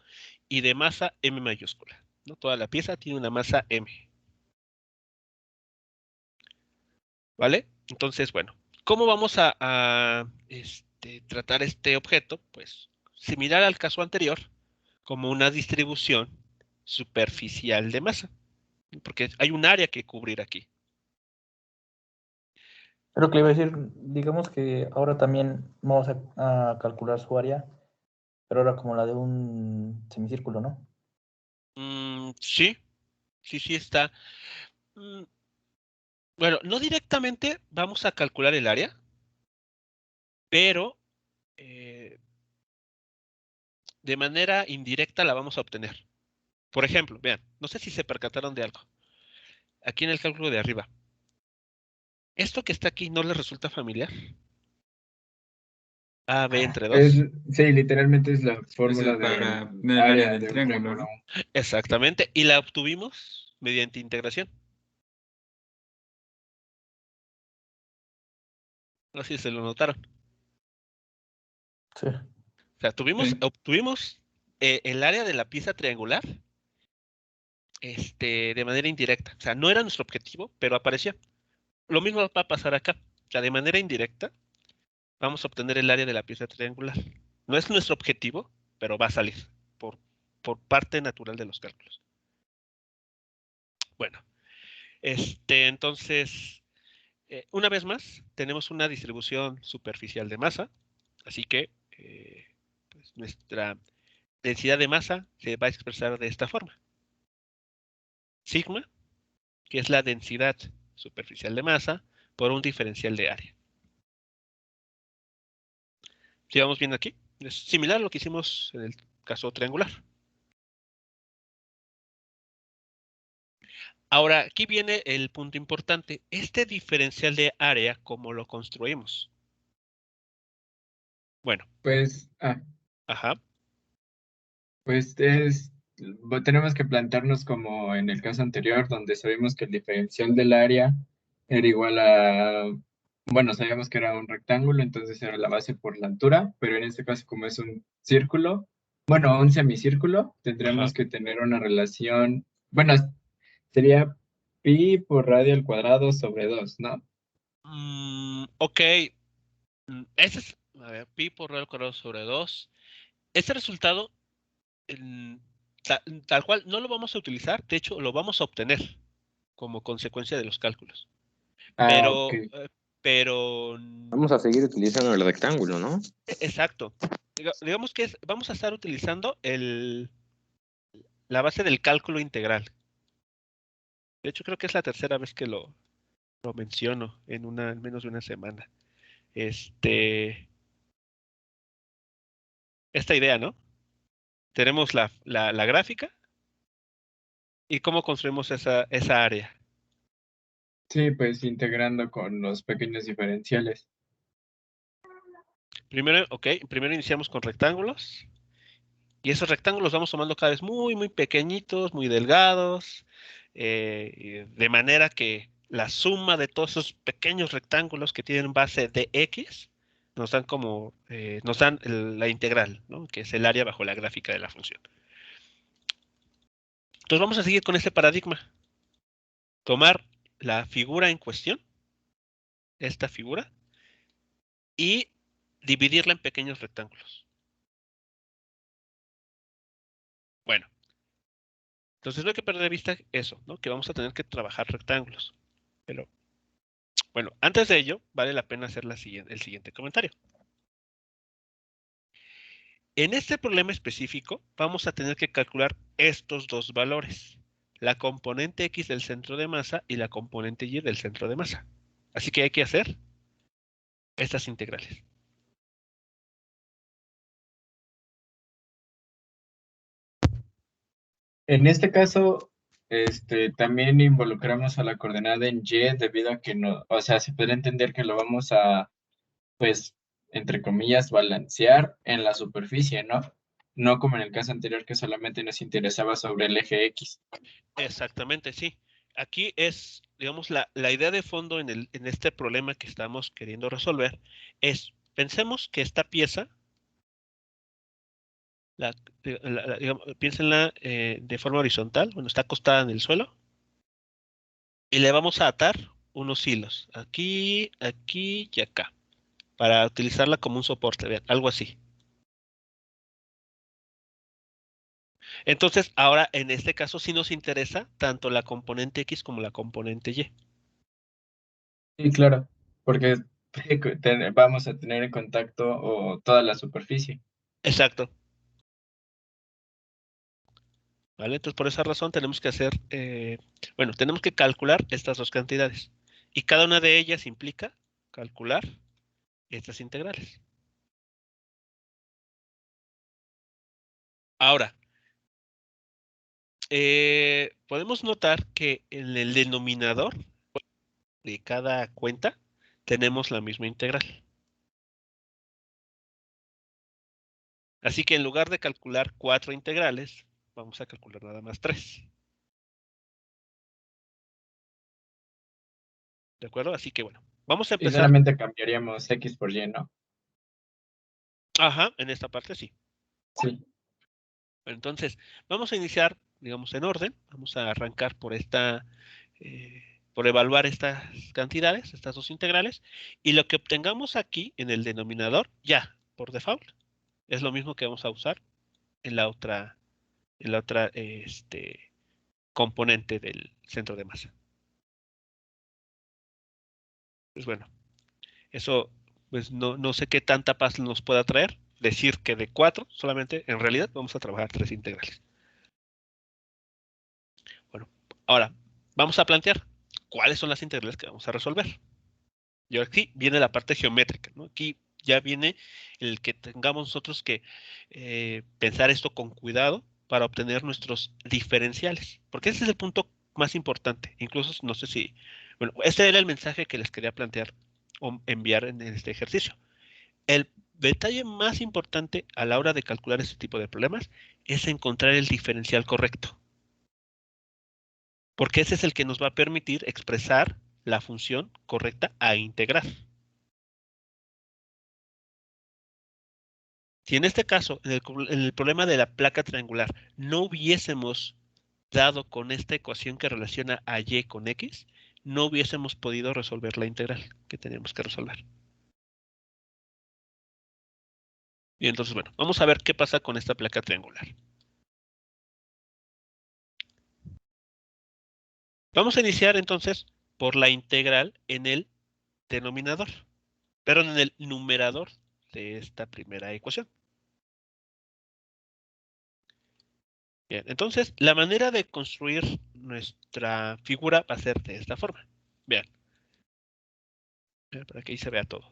y de masa M mayúscula. ¿no? Toda la pieza tiene una masa m. ¿Vale? Entonces, bueno, ¿cómo vamos a tratar este objeto? Pues similar al caso anterior, como una distribución superficial de masa, porque hay un área que cubrir aquí.
Pero que le iba a decir, digamos que ahora también vamos a calcular su área, pero ahora como la de un semicírculo, ¿no?
Sí, sí está. Bueno, no directamente vamos a calcular el área, pero de manera indirecta la vamos a obtener. Por ejemplo, vean, no sé si se percataron de algo. Aquí en el cálculo de arriba. ¿Esto que está aquí no les resulta familiar? A, B entre 2.
Sí, literalmente es la
Eso
fórmula
es para
del
el área del
de un
triángulo,
triángulo.
¿no?
Exactamente. Y la obtuvimos mediante integración. No sé si se lo notaron.
Sí.
O sea,
Sí.
obtuvimos el área de la pieza triangular de manera indirecta. O sea, no era nuestro objetivo, pero apareció. Lo mismo va a pasar acá. O sea, de manera indirecta vamos a obtener el área de la pieza triangular. No es nuestro objetivo, pero va a salir por parte natural de los cálculos. Bueno, entonces, una vez más, tenemos una distribución superficial de masa, así que pues nuestra densidad de masa se va a expresar de esta forma. Sigma, que es la densidad superficial de masa, por un diferencial de área. ¿Sí vamos viendo aquí? Es similar a lo que hicimos en el caso triangular. Ahora, aquí viene el punto importante. Este diferencial de área, ¿cómo lo construimos? Bueno,
Pues,
ajá,
pues tenemos que plantearnos como en el caso anterior, donde sabíamos que el diferencial del área era igual a, bueno, sabíamos que era un rectángulo, entonces era la base por la altura, pero en este caso como es un círculo, bueno, un semicírculo,
ajá.
tendremos que tener una relación, bueno, sería pi por radio al cuadrado sobre 2, ¿no?
Ok. Ese es, a ver, pi por radio al cuadrado sobre 2. Este resultado, mm, tal cual, no lo vamos a utilizar. De hecho, lo vamos a obtener como consecuencia de los cálculos.
Ah, ok.
Pero,
Vamos a seguir utilizando el rectángulo, ¿no?
exacto. Digamos que vamos a estar utilizando la base del cálculo integral. De hecho, creo que es la tercera vez que lo menciono en menos de una semana. Esta idea, ¿no? Tenemos la gráfica y cómo construimos esa área.
Sí, pues integrando con los pequeños diferenciales.
Primero iniciamos con rectángulos y esos rectángulos vamos tomando cada vez muy, muy pequeñitos, muy delgados, de manera que la suma de todos esos pequeños rectángulos que tienen base de X nos dan la integral, ¿no? Que es el área bajo la gráfica de la función. Entonces vamos a seguir con este paradigma. Tomar la figura en cuestión, esta figura, y dividirla en pequeños rectángulos. Bueno, entonces no hay que perder de vista eso, ¿no? Que vamos a tener que trabajar rectángulos. Pero, bueno, antes de ello, vale la pena hacer el siguiente comentario. En este problema específico, vamos a tener que calcular estos dos valores. La componente X del centro de masa y la componente Y del centro de masa. Así que hay que hacer estas integrales.
En este caso, también involucramos a la coordenada en Y debido a que no, o sea, se puede entender que lo vamos a, pues, entre comillas, balancear en la superficie, ¿no? No como en el caso anterior que solamente nos interesaba sobre el eje X.
Exactamente, sí. Aquí es, digamos, la idea de fondo en este problema que estamos queriendo resolver es, pensemos que esta pieza piénsenla de forma horizontal, bueno, está acostada en el suelo, y le vamos a atar unos hilos, aquí, aquí y acá, para utilizarla como un soporte, vean, algo así. Entonces, ahora en este caso sí nos interesa tanto la componente X como la componente Y.
Sí, claro, porque vamos a tener en contacto o toda la superficie.
Exacto. ¿Vale? Entonces, por esa razón tenemos que hacer, bueno, tenemos que calcular estas dos cantidades. Y cada una de ellas implica calcular estas integrales. Ahora, podemos notar que en el denominador de cada cuenta tenemos la misma integral. Así que en lugar de calcular 4 integrales, vamos a calcular nada más 3. ¿De acuerdo? Así que bueno, vamos a
Y
empezar.
solamente cambiaríamos X por Y, ¿no?
Ajá, en esta parte sí.
Sí.
Entonces, vamos a iniciar, digamos, en orden. Vamos a arrancar por por evaluar estas cantidades, estas dos integrales. Y lo que obtengamos aquí en el denominador, ya, por default, es lo mismo que vamos a usar en la otra, componente del centro de masa. Pues bueno, eso, pues no sé qué tanta paz nos pueda traer. Decir que de 4 solamente, en realidad, vamos a trabajar 3 integrales. Bueno, ahora vamos a plantear cuáles son las integrales que vamos a resolver. Y aquí viene la parte geométrica, ¿no? Aquí ya viene el que tengamos nosotros que pensar esto con cuidado para obtener nuestros diferenciales, porque ese es el punto más importante. Incluso no sé si, bueno, este era el mensaje que les quería plantear o enviar en este ejercicio. El detalle más importante a la hora de calcular este tipo de problemas es encontrar el diferencial correcto, porque ese es el que nos va a permitir expresar la función correcta a integrar. Si en este caso, en el problema de la placa triangular, no hubiésemos dado con esta ecuación que relaciona a y con x, no hubiésemos podido resolver la integral que teníamos que resolver. Y entonces, bueno, vamos a ver qué pasa con esta placa triangular. Vamos a iniciar entonces por la integral en el denominador, pero en el numerador de esta primera ecuación. Bien, entonces la manera de construir nuestra figura va a ser de esta forma. Vean, para que ahí se vea todo.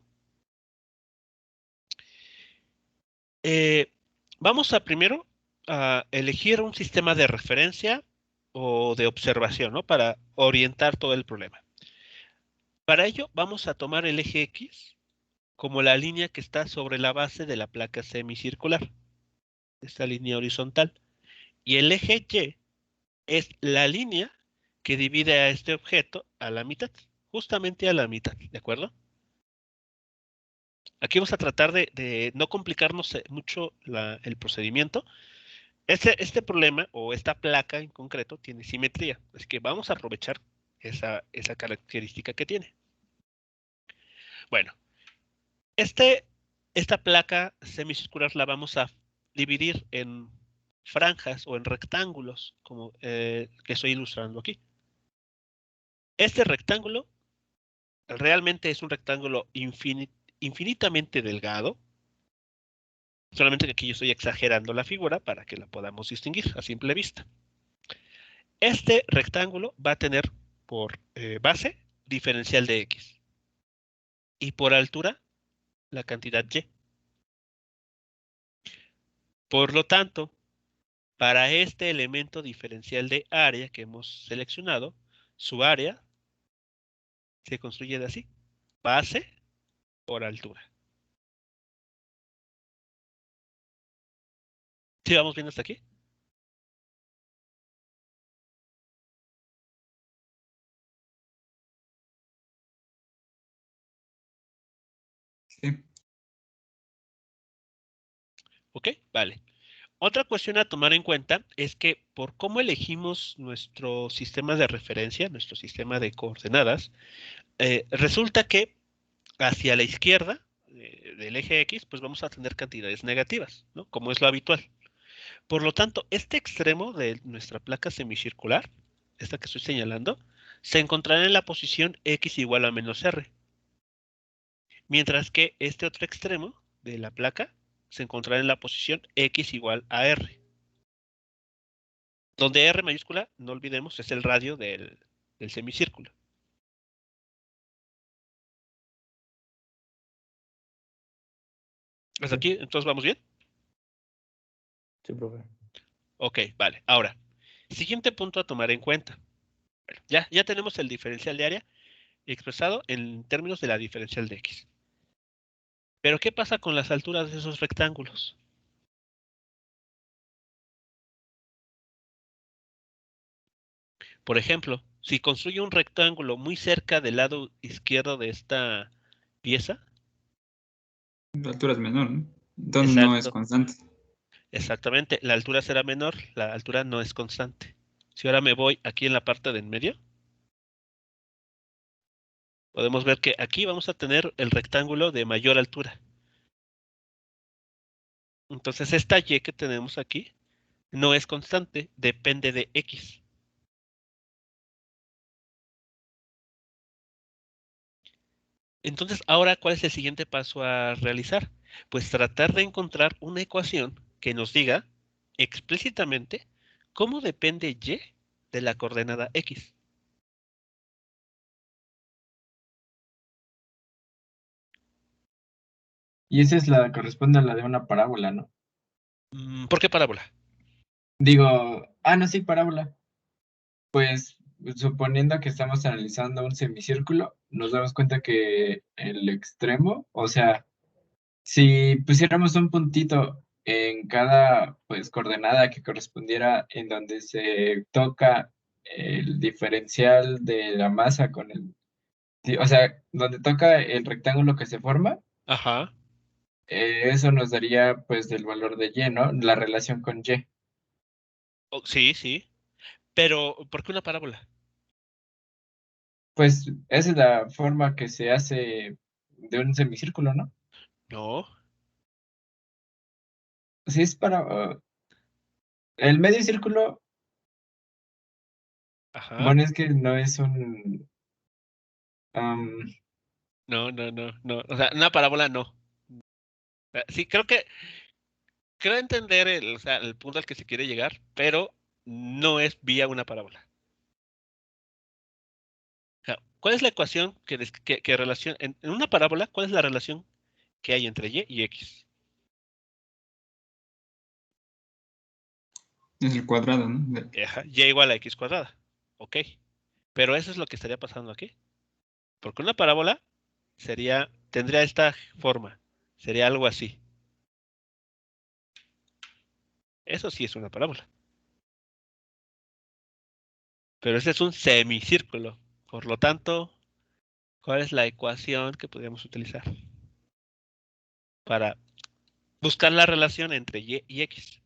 Vamos a primero a elegir un sistema de referencia o de observación, ¿no? Para orientar todo el problema. Para ello vamos a tomar el eje X como la línea que está sobre la base de la placa semicircular, esta línea horizontal. Y el eje Y es la línea que divide a este objeto a la mitad, justamente a la mitad, ¿de acuerdo? Aquí vamos a tratar de no complicarnos mucho el procedimiento. Este problema o esta placa en concreto tiene simetría, así que vamos a aprovechar esa característica que tiene. Bueno, esta placa semicircular la vamos a dividir en franjas o en rectángulos, como que estoy ilustrando aquí. Este rectángulo realmente es un rectángulo infinitamente delgado, solamente que aquí yo estoy exagerando la figura para que la podamos distinguir a simple vista. Este rectángulo va a tener por base diferencial de X y por altura la cantidad Y. Por lo tanto, para este elemento diferencial de área que hemos seleccionado, su área se construye de así, base por altura. ¿Sí vamos viendo hasta aquí?
Sí.
¿Ok? Vale. Otra cuestión a tomar en cuenta es que por cómo elegimos nuestro sistema de referencia, nuestro sistema de coordenadas, resulta que hacia la izquierda del eje X, pues vamos a tener cantidades negativas, ¿no? Como es lo habitual. Por lo tanto, este extremo de nuestra placa semicircular, esta que estoy señalando, se encontrará en la posición X igual a menos R. Mientras que este otro extremo de la placa se encontrará en la posición X igual a R. Donde R mayúscula, no olvidemos, es el radio del semicírculo. ¿Hasta aquí? ¿Entonces vamos bien?
Sí, profe.
Ok, vale. Ahora, siguiente punto a tomar en cuenta. Bueno, ya tenemos el diferencial de área expresado en términos de la diferencial de X. Pero ¿qué pasa con las alturas de esos rectángulos? Por ejemplo, si construyo un rectángulo muy cerca del lado izquierdo de esta pieza.
La altura es menor, ¿no? Entonces no es
Exacto,
constante.
exactamente. La altura será menor, la altura no es constante. Si ahora me voy aquí en la parte de en medio, podemos ver que aquí vamos a tener el rectángulo de mayor altura. Entonces esta Y que tenemos aquí no es constante, depende de X. Entonces, ahora, ¿cuál es el siguiente paso a realizar? Pues tratar de encontrar una ecuación que nos diga explícitamente cómo depende Y de la coordenada X.
Y esa es la corresponde a la de una parábola, ¿no?
¿Por qué parábola?
Digo, no, sí, parábola. Pues suponiendo que estamos analizando un semicírculo, nos damos cuenta que el extremo, o sea, si pusiéramos un puntito en cada pues coordenada que correspondiera en donde se toca el diferencial de la masa con el, sí, o sea, donde toca el rectángulo que se forma,
Ajá.
eso nos daría pues del valor de Y, ¿no? La relación con Y.
Oh, sí, sí. Pero, ¿por qué una parábola?
Pues esa es la forma que se hace de un semicírculo, ¿no?
No.
Sí, es para el medio círculo,
Ajá.
bueno, es que no es un, am,
No, no, no, no. O sea, una parábola no. Sí, creo entender o sea, el punto al que se quiere llegar, pero no es vía una parábola. O sea, ¿cuál es la ecuación que relaciona en una parábola? ¿Cuál es la relación que hay entre Y y X?
Es el cuadrado, ¿no?
Ajá, Y igual a X cuadrada. Ok. Pero eso es lo que estaría pasando aquí. Porque una parábola tendría esta forma. Sería algo así. Eso sí es una parábola. Pero este es un semicírculo. Por lo tanto, ¿cuál es la ecuación que podríamos utilizar para buscar la relación entre Y y X?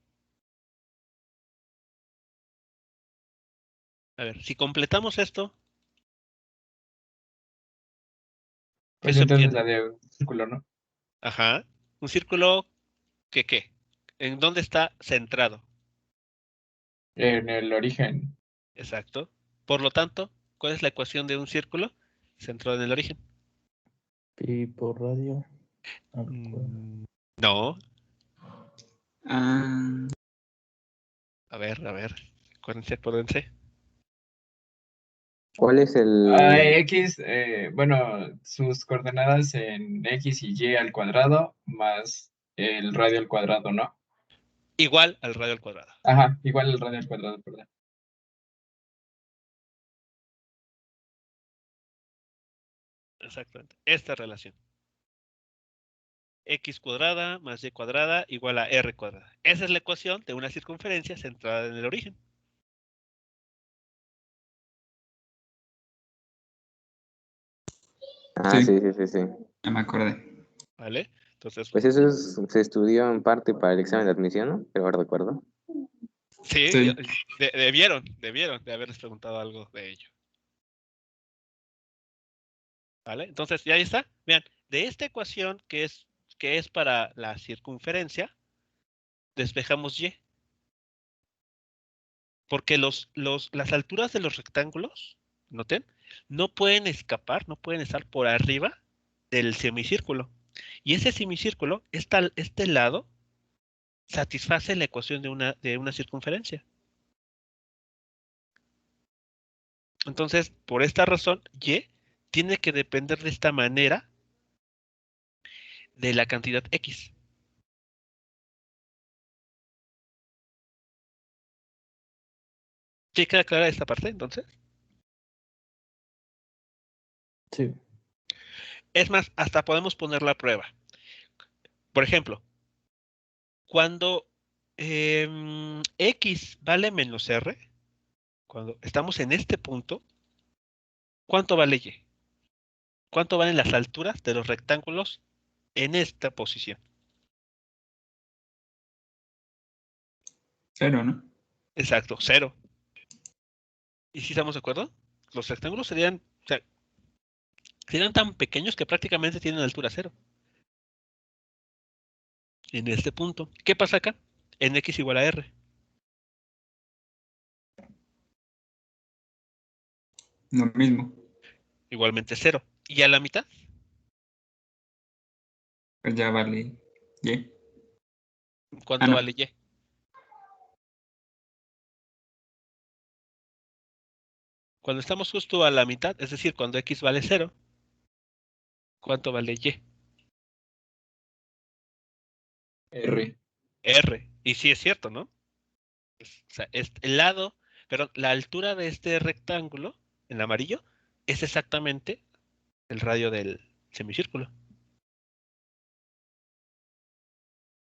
A ver, si completamos esto, ¿qué
pues
se
entonces
obtiene?
la de un círculo, ¿no?
Ajá. Un círculo que ¿qué? ¿En dónde está centrado?
En el origen.
Exacto. Por lo tanto, ¿cuál es la ecuación de un círculo centrado en el origen?
Pi por radio.
Mm, No.
Ah,
A ver. Acuérdense.
¿Cuál es el...?
X, bueno, sus coordenadas en X y Y al cuadrado más el radio al cuadrado, ¿no?
Igual al radio al cuadrado.
Ajá, igual el radio al cuadrado, perdón.
Exactamente. Esta relación. X cuadrada más Y cuadrada igual a R cuadrada. Esa es la ecuación de una circunferencia centrada en el origen.
sí,
Sí, sí, sí, sí.
ya me acordé.
¿Vale? Entonces,
Pues eso se estudió en parte para el examen de admisión, ¿no? Pero ahora recuerdo.
sí,
Sí.
debieron de haberles preguntado algo de ello. ¿Vale? Entonces, ya está. Vean, de esta ecuación que es para la circunferencia, despejamos y. Porque las alturas de los rectángulos, noten, no pueden escapar, no pueden estar por arriba del semicírculo. Y ese semicírculo, este lado, satisface la ecuación de una circunferencia. Entonces, por esta razón, y tiene que depender de esta manera de la cantidad x. ¿Sí queda clara esta parte, entonces?
Sí.
Es más, hasta podemos poner la prueba. Por ejemplo, cuando x vale menos r, cuando estamos en este punto, ¿cuánto vale y? ¿Cuánto valen las alturas de los rectángulos en esta posición?
0, ¿no?
Exacto, 0. ¿Y si estamos de acuerdo? Los rectángulos serían tan pequeños que prácticamente tienen altura 0. En este punto. ¿Qué pasa acá? En x igual a r.
Lo mismo.
Igualmente 0. ¿Y a la mitad?
Pues ya vale y.
¿Cuánto
no.
vale y? Cuando estamos justo a la mitad, es decir, cuando x vale 0, ¿cuánto vale y?
R.
R. Y sí es cierto, ¿no? O sea, el lado, perdón, la altura de este rectángulo, en amarillo, es exactamente el radio del semicírculo.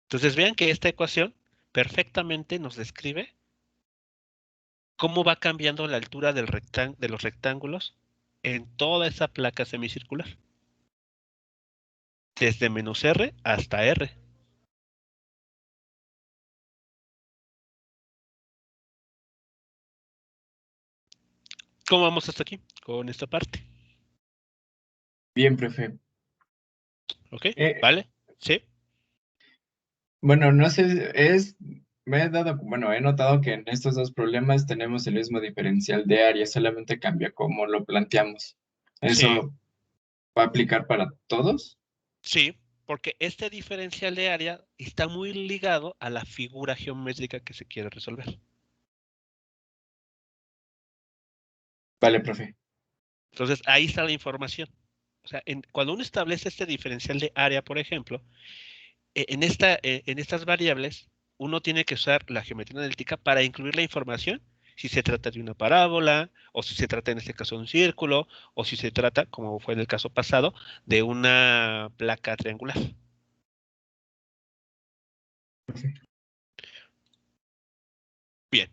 Entonces vean que esta ecuación perfectamente nos describe cómo va cambiando la altura de los rectángulos en toda esa placa semicircular. Desde menos R hasta R. ¿Cómo vamos hasta aquí? Con esta parte.
Bien, profe.
¿Ok? ¿Vale? ¿Sí?
Bueno, no sé, he notado que en estos dos problemas tenemos el mismo diferencial de área, solamente cambia cómo lo planteamos.
Sí.
¿Eso va a aplicar para todos?
Sí, porque este diferencial de área está muy ligado a la figura geométrica que se quiere resolver.
Vale, profe.
Entonces, ahí está la información. O sea, cuando uno establece este diferencial de área, por ejemplo, en estas variables, uno tiene que usar la geometría analítica para incluir la información, si se trata de una parábola, o si se trata en este caso de un círculo, o si se trata, como fue en el caso pasado, de una placa triangular. Bien.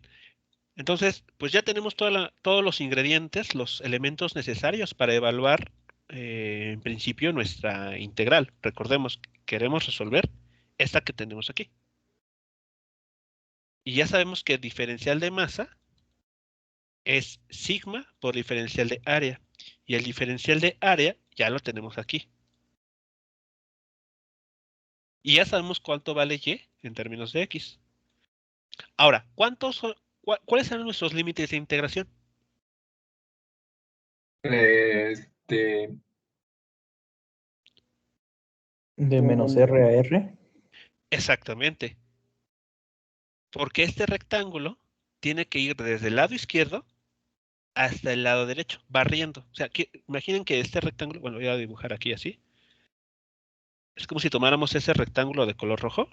Entonces, pues ya tenemos todos los ingredientes, los elementos necesarios para evaluar en principio nuestra integral. Recordemos, queremos resolver esta que tenemos aquí. Y ya sabemos que el diferencial de masa es sigma por diferencial de área. Y el diferencial de área ya lo tenemos aquí. Y ya sabemos cuánto vale y en términos de x. Ahora, ¿cuáles son nuestros límites de integración?
Este,
De menos R a R.
Exactamente. Porque este rectángulo tiene que ir desde el lado izquierdo hasta el lado derecho, barriendo. O sea, imaginen que este rectángulo, bueno, voy a dibujar aquí así. Es como si tomáramos ese rectángulo de color rojo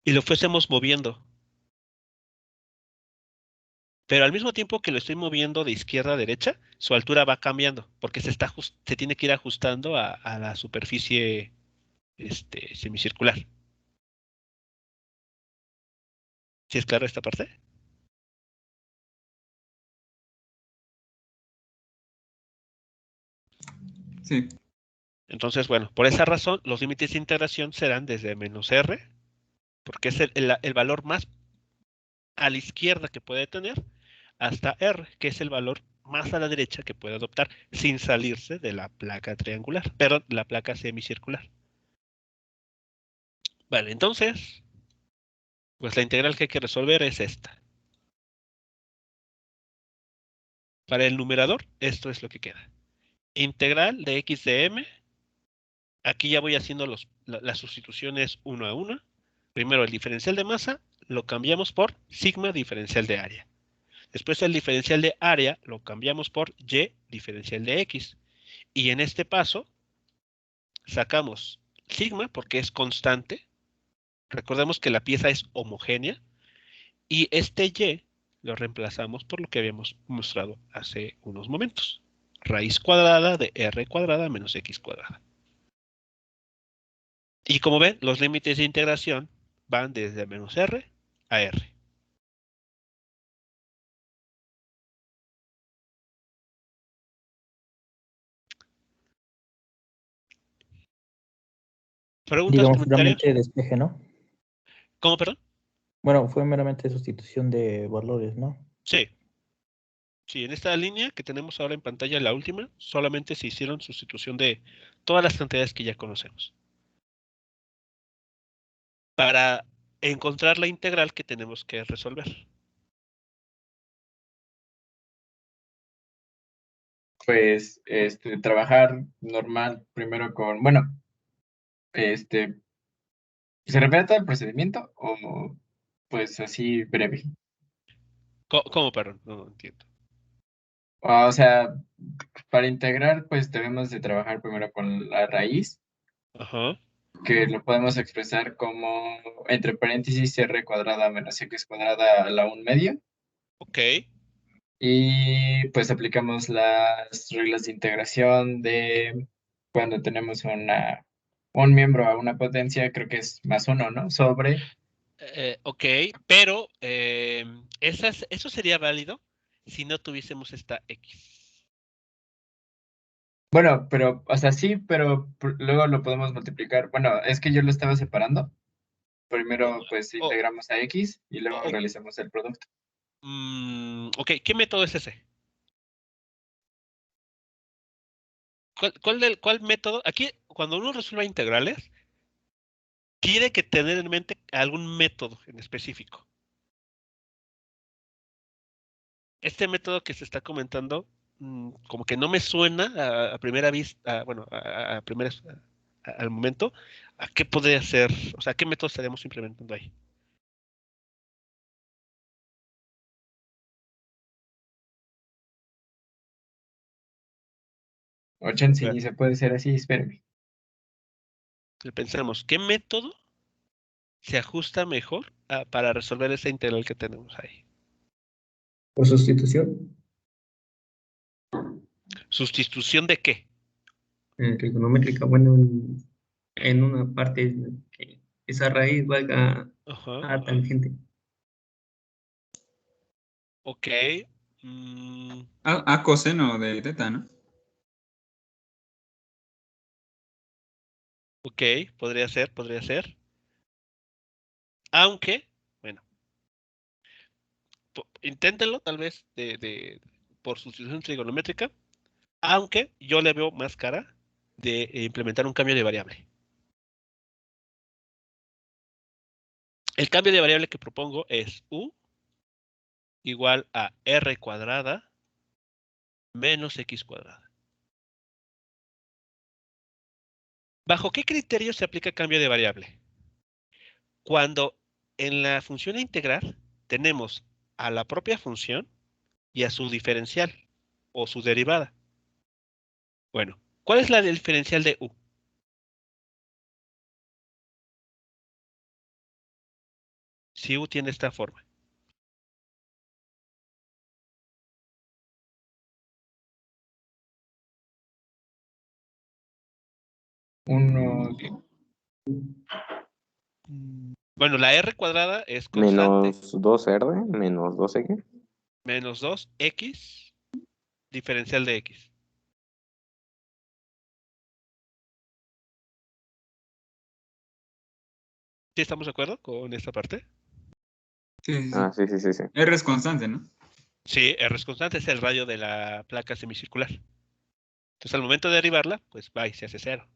y lo fuésemos moviendo. Pero al mismo tiempo que lo estoy moviendo de izquierda a derecha, su altura va cambiando, porque se tiene que ir ajustando a la superficie semicircular. ¿Sí es claro esta parte?
Sí.
Entonces, bueno, por esa razón, los límites de integración serán desde menos R, porque es el valor más a la izquierda que puede tener, hasta R, que es el valor más a la derecha que puede adoptar sin salirse de la placa triangular, perdón, la placa semicircular. Vale, entonces, pues la integral que hay que resolver es esta. Para el numerador, esto es lo que queda. Integral de x de m. Aquí ya voy haciendo las sustituciones uno a uno. Primero el diferencial de masa lo cambiamos por sigma diferencial de área. Después el diferencial de área lo cambiamos por y diferencial de x. Y en este paso sacamos sigma porque es constante. Recordemos que la pieza es homogénea. Y este y lo reemplazamos por lo que habíamos mostrado hace unos momentos. Raíz cuadrada de r cuadrada menos x cuadrada. Y como ven, los límites de integración van desde menos r a r. ¿Preguntas,
Digamos,
comentarios?
puramente despeje, ¿no?
¿Cómo, perdón?
Bueno, fue meramente sustitución de valores, ¿no?
Sí. Sí, en esta línea que tenemos ahora en pantalla, la última, solamente se hicieron sustitución de todas las cantidades que ya conocemos. Para encontrar la integral que tenemos que resolver.
Pues trabajar normal primero con, bueno, ¿se refiere a todo el procedimiento o pues así breve?
¿Cómo, perdón? No entiendo.
O sea, para integrar pues debemos de trabajar primero con la raíz,
Ajá.
que lo podemos expresar como entre paréntesis r cuadrada menos x cuadrada a la 1/2.
Ok.
Y pues aplicamos las reglas de integración de cuando tenemos un miembro a una potencia, creo que es más uno, ¿no? Sobre.
Ok, pero eso sería válido si no tuviésemos esta X.
Bueno, pero, o sea, sí, pero luego lo podemos multiplicar. Bueno, es que yo lo estaba separando.
O-
Primero, pues
o-
integramos a X y luego
o-
realizamos el producto.
ok, ¿qué método es ese? ¿Cuál método? Aquí, cuando uno resuelve integrales, tiene que tener en mente algún método en específico. Este método que se está comentando, como que no me suena a primera vista, bueno, al momento, ¿a qué podría ser? O sea, ¿qué método estaríamos implementando ahí?
O chance, y se puede ser así, espérame.
Pensemos, ¿qué método se ajusta mejor para resolver esa integral que tenemos ahí?
Por sustitución,
¿Sustitución de qué?
trigonométrica, bueno, en una parte que esa raíz valga
Ajá,
a
ajá.
tangente.
Ok. mm,
A coseno de teta, ¿no?
ok, podría ser, podría ser. Aunque, bueno, inténtenlo tal vez por sustitución trigonométrica, aunque yo le veo más cara de implementar un cambio de variable. El cambio de variable que propongo es u igual a r cuadrada menos x cuadrada. ¿Bajo qué criterio se aplica cambio de variable? Cuando en la función a integrar tenemos a la propia función y a su diferencial o su derivada. Bueno, ¿cuál es la diferencial de u? Si u tiene esta forma.
Uno,
Bueno, la r cuadrada es constante,
Menos 2R, menos 2X.
menos 2x, diferencial de x. ¿Sí estamos de acuerdo con esta parte?
Sí, sí, sí.
Ah, sí, sí, sí, sí.
R es constante, ¿no?
Sí, R es constante, es el radio de la placa semicircular. Entonces, al momento de derivarla, pues va y se hace 0.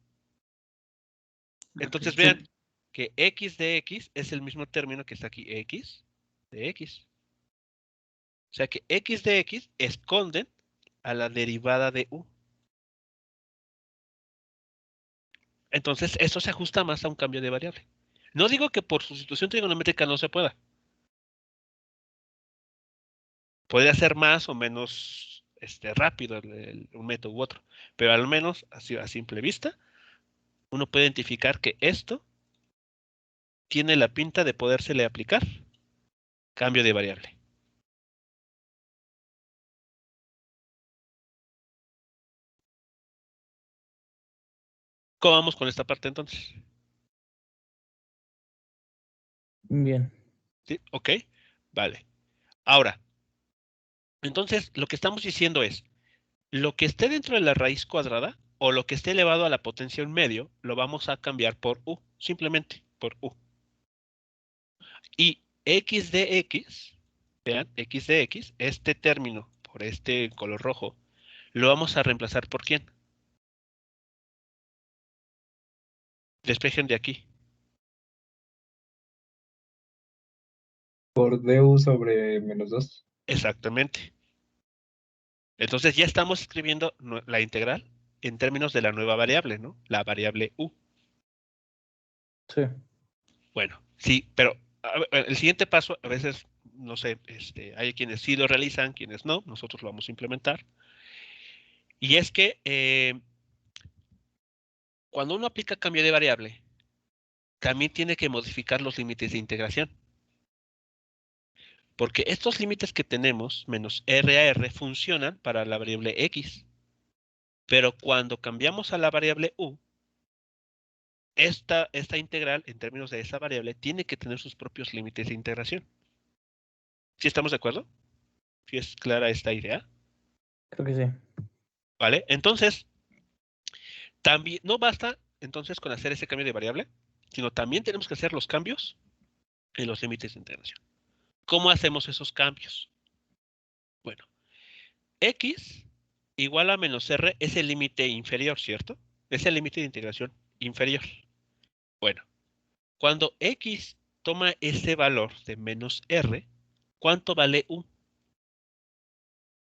Entonces,
Ok,
vean
sí.
que x de x es el mismo término que está aquí, x de x. O sea que x de x esconden a la derivada de u. Entonces, esto se ajusta más a un cambio de variable. No digo que por sustitución trigonométrica no se pueda. Podría ser más o menos rápido un método u otro. Pero al menos, así a simple vista, uno puede identificar que esto tiene la pinta de podérsele aplicar cambio de variable. ¿Cómo vamos con esta parte entonces?
Bien.
¿Sí? ¿Ok? Vale. Ahora, entonces lo que estamos diciendo es, lo que esté dentro de la raíz cuadrada o lo que esté elevado a la potencia en medio, lo vamos a cambiar por u, simplemente por u. Y x de x, vean, x de x, este término por este color rojo, lo vamos a reemplazar por ¿quién? Despejen de aquí.
Por du sobre -2.
Exactamente. Entonces ya estamos escribiendo la integral en términos de la nueva variable, ¿no? La variable u.
Sí.
Bueno, sí, pero el siguiente paso, a veces, no sé, hay quienes sí lo realizan, quienes no, nosotros lo vamos a implementar. Y es que cuando uno aplica cambio de variable, también tiene que modificar los límites de integración. Porque estos límites que tenemos, menos r a r, funcionan para la variable x. Pero cuando cambiamos a la variable u, esta integral, en términos de esa variable, tiene que tener sus propios límites de integración. ¿Sí estamos de acuerdo? ¿Sí es clara esta idea?
Creo que sí.
¿Vale? Entonces, también no basta entonces con hacer ese cambio de variable, sino también tenemos que hacer los cambios en los límites de integración. ¿Cómo hacemos esos cambios? Bueno, x igual a menos r es el límite inferior, ¿cierto? Es el límite de integración inferior. Bueno, cuando x toma ese valor de menos r, ¿cuánto vale u?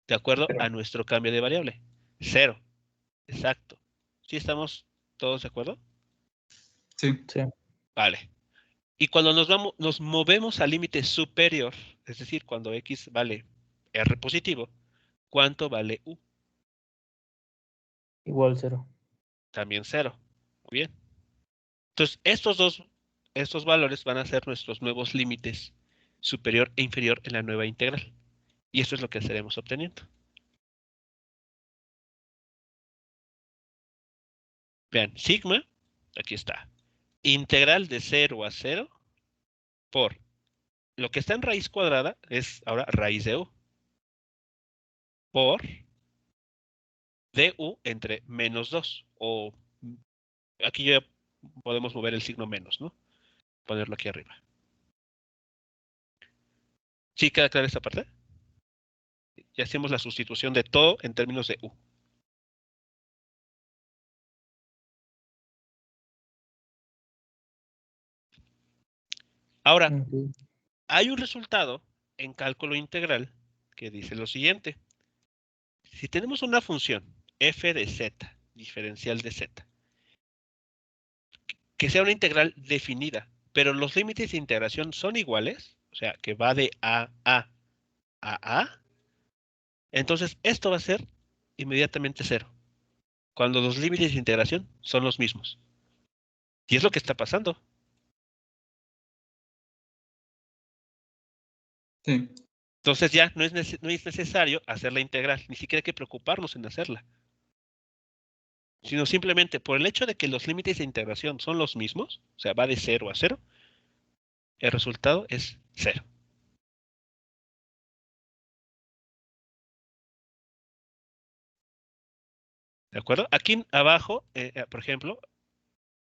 De acuerdo a
Pero
nuestro cambio de variable. 0. Exacto. ¿Sí estamos todos de acuerdo?
Sí.
Sí.
Vale. Y cuando nos movemos al límite superior, es decir, cuando x vale r positivo, ¿cuánto vale u?
Igual 0.
También 0. Muy bien. Entonces, estos valores van a ser nuestros nuevos límites superior e inferior en la nueva integral. Y eso es lo que estaremos obteniendo. Vean, sigma, aquí está. Integral de 0 a 0 por lo que está en raíz cuadrada es ahora raíz de u por du entre menos 2 o aquí ya podemos mover el signo menos, ¿no? Ponerlo aquí arriba. ¿Sí queda clara esta parte? Ya hacemos la sustitución de todo en términos de u. Ahora,
Ok.
hay un resultado en cálculo integral que dice lo siguiente. Si tenemos una función f de z, diferencial de z, que sea una integral definida, pero los límites de integración son iguales, o sea, que va de a a, entonces esto va a ser inmediatamente 0, cuando los límites de integración son los mismos. Y es lo que está pasando.
Sí.
Entonces ya no es necesario hacer la integral, ni siquiera hay que preocuparnos en hacerla, sino simplemente por el hecho de que los límites de integración son los mismos, o sea, va de 0 a 0, el resultado es 0. ¿De acuerdo? Aquí abajo, por ejemplo,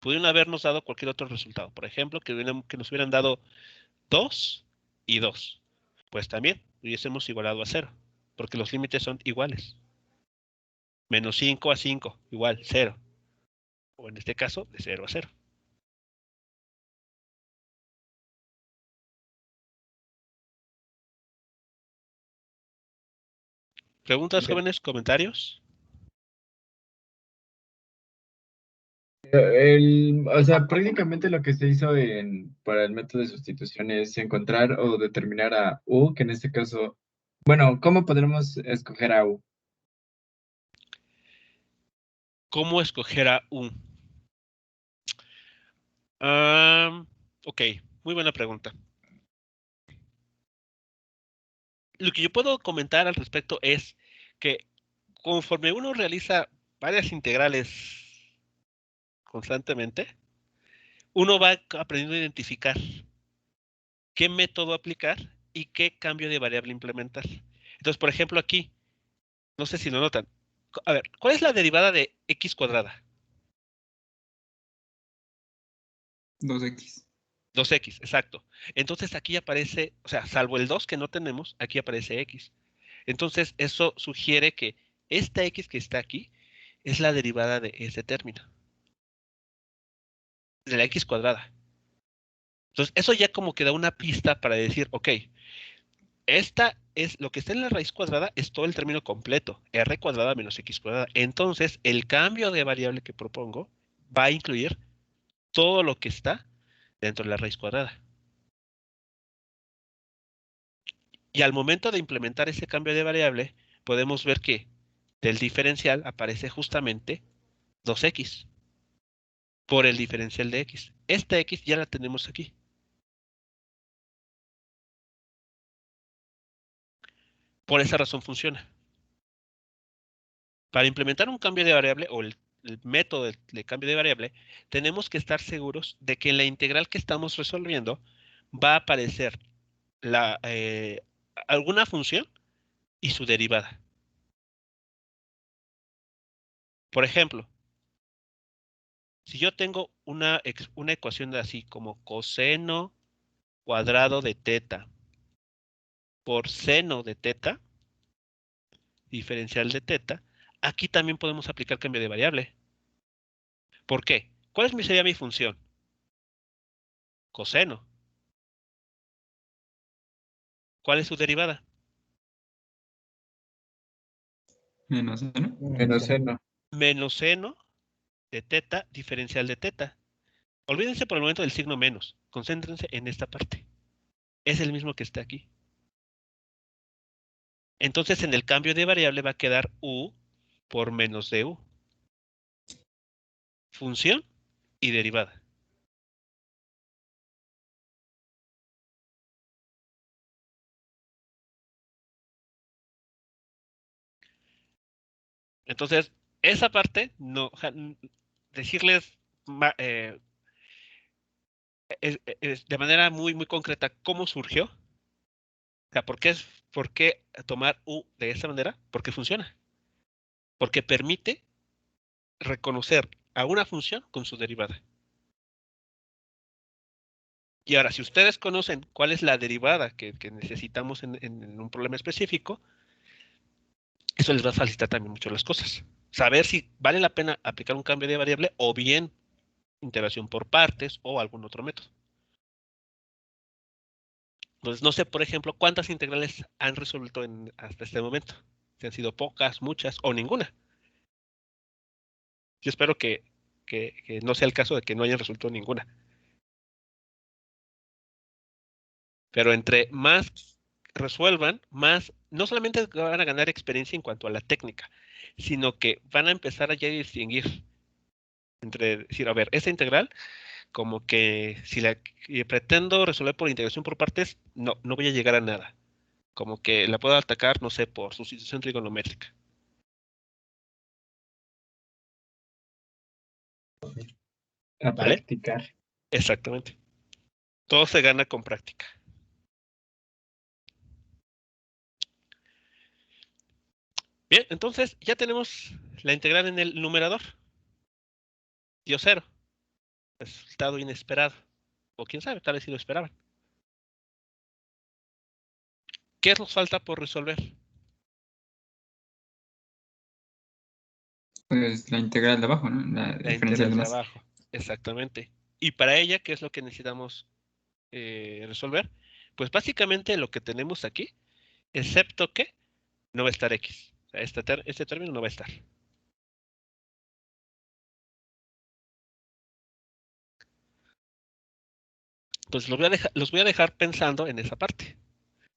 Pudieron habernos dado cualquier otro resultado. Por ejemplo, que nos hubieran dado 2 y 2. Pues también hubiésemos igualado a 0, porque los límites son iguales. Menos 5 a 5, igual, 0. O en este caso, de 0 a 0. ¿Preguntas,
Ok.
jóvenes? ¿Comentarios?
O sea, prácticamente lo que se hizo para el método de sustitución es encontrar o determinar a U, que en este caso, bueno, ¿cómo podremos escoger a U?
¿Cómo escoger a un? Ok, muy buena pregunta. Lo que yo puedo comentar al respecto es que conforme uno realiza varias integrales constantemente, uno va aprendiendo a identificar qué método aplicar y qué cambio de variable implementar. Entonces, por ejemplo, aquí, no sé si lo notan. A ver, ¿cuál es la derivada de x cuadrada?
2x.
2x, exacto. Entonces aquí aparece, o sea, salvo el 2 que no tenemos, aquí aparece x. Entonces eso sugiere que esta x que está aquí es la derivada de ese término, de la x cuadrada. Entonces eso ya como que da una pista para decir, ok, esta es lo que está en la raíz cuadrada, es todo el término completo, r cuadrada menos x cuadrada. Entonces el cambio de variable que propongo va a incluir todo lo que está dentro de la raíz cuadrada. Y al momento de implementar ese cambio de variable, podemos ver que del diferencial aparece justamente 2x por el diferencial de x. Esta x ya la tenemos aquí. Por esa razón funciona. Para implementar un cambio de variable o el método de cambio de variable, tenemos que estar seguros de que en la integral que estamos resolviendo va a aparecer alguna función y su derivada. Por ejemplo, si yo tengo una ecuación de así como coseno cuadrado de teta por seno de teta, diferencial de teta, aquí también podemos aplicar cambio de variable. ¿Por qué? Sería mi función? Coseno. ¿Cuál es su derivada?
Menos, ¿no?
Menos seno.
Menos seno de teta, diferencial de teta. Olvídense por el momento del signo menos. Concéntrense en esta parte. Es el mismo que está aquí. Entonces, en el cambio de variable va a quedar u por menos de u. Función y derivada. Entonces, esa parte, no, decirles de manera muy, muy concreta cómo surgió. O sea, ¿por qué tomar u de esa manera? Porque funciona. Porque permite reconocer a una función con su derivada. Y ahora, si ustedes conocen cuál es la derivada que necesitamos en un problema específico, eso les va a facilitar también mucho las cosas. Saber si vale la pena aplicar un cambio de variable o bien integración por partes o algún otro método. Entonces, no sé, por ejemplo, cuántas integrales han resuelto hasta este momento. Si han sido pocas, muchas o ninguna. Yo espero que no sea el caso de que no hayan resuelto ninguna. Pero entre más resuelvan, más no solamente van a ganar experiencia en cuanto a la técnica, sino que van a empezar a ya distinguir entre decir, a ver, esta integral, como que si la pretendo resolver por integración por partes, no voy a llegar a nada. Como que la puedo atacar, no sé, por sustitución trigonométrica.
A
¿Vale?
practicar.
Exactamente. Todo se gana con práctica. Bien, entonces ya tenemos la integral en el numerador. Dio 0. resultado inesperado. O quién sabe, tal vez sí lo esperaban. ¿Qué nos falta por resolver?
Pues la integral de abajo, ¿no? La
La
diferencial
integral
de
de
masa.
abajo. Exactamente. Y para ella, ¿qué es lo que necesitamos resolver? Pues básicamente lo que tenemos aquí, excepto que no va a estar X. O sea, este término no va a estar. Entonces los voy a dejar pensando en esa parte.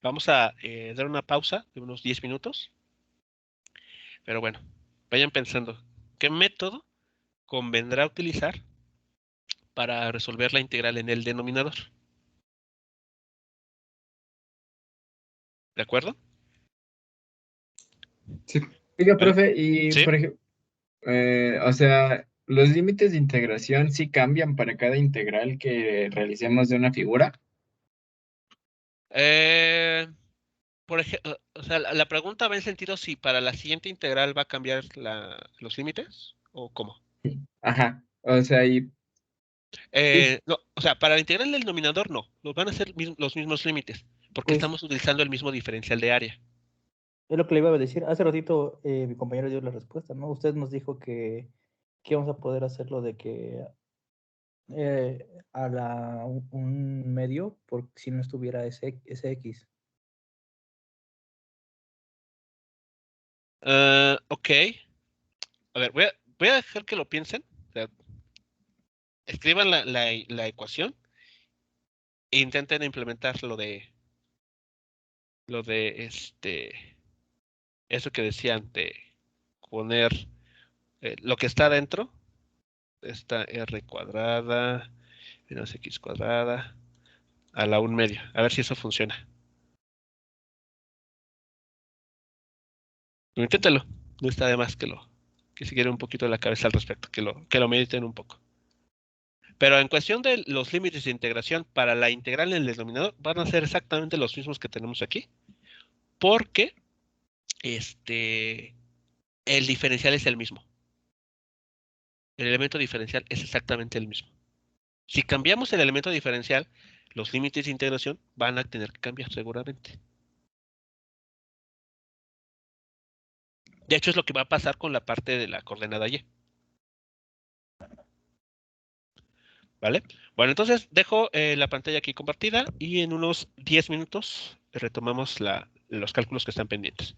Vamos a dar una pausa de unos 10 minutos. Pero bueno, vayan pensando, ¿qué método convendrá utilizar para resolver la integral en el denominador? ¿De acuerdo?
Sí.
Oiga,
Vale.
profe, y
¿Sí?
por ejemplo, o sea, ¿los límites de integración sí cambian para cada integral que realicemos de una figura?
Por ejemplo, o sea, la pregunta va en sentido si para la siguiente integral va a cambiar los límites o cómo.
Ajá, o sea, y sí,
No, o sea, para la integral del denominador no, los van a ser los mismos límites, porque
Pues
estamos utilizando el mismo diferencial de área.
es lo que le iba a decir. Hace ratito mi compañero dio la respuesta, ¿no? Usted nos dijo que íbamos a poder hacerlo de que un medio por si no estuviera ese X.
Ok, a ver, voy a dejar que lo piensen. O sea, escriban la ecuación e intenten implementar lo de eso que decían de poner lo que está dentro, esta r cuadrada menos x cuadrada a la 1/2. A ver si eso funciona. Inténtalo. No está de más que se quieren un poquito la cabeza al respecto, que lo mediten un poco. Pero en cuestión de los límites de integración para la integral en el denominador, van a ser exactamente los mismos que tenemos aquí, porque el diferencial es el mismo. El elemento diferencial es exactamente el mismo. Si cambiamos el elemento diferencial, los límites de integración van a tener que cambiar seguramente. De hecho, es lo que va a pasar con la parte de la coordenada y. ¿Vale? Bueno, entonces dejo la pantalla aquí compartida y en unos 10 minutos retomamos los cálculos que están pendientes.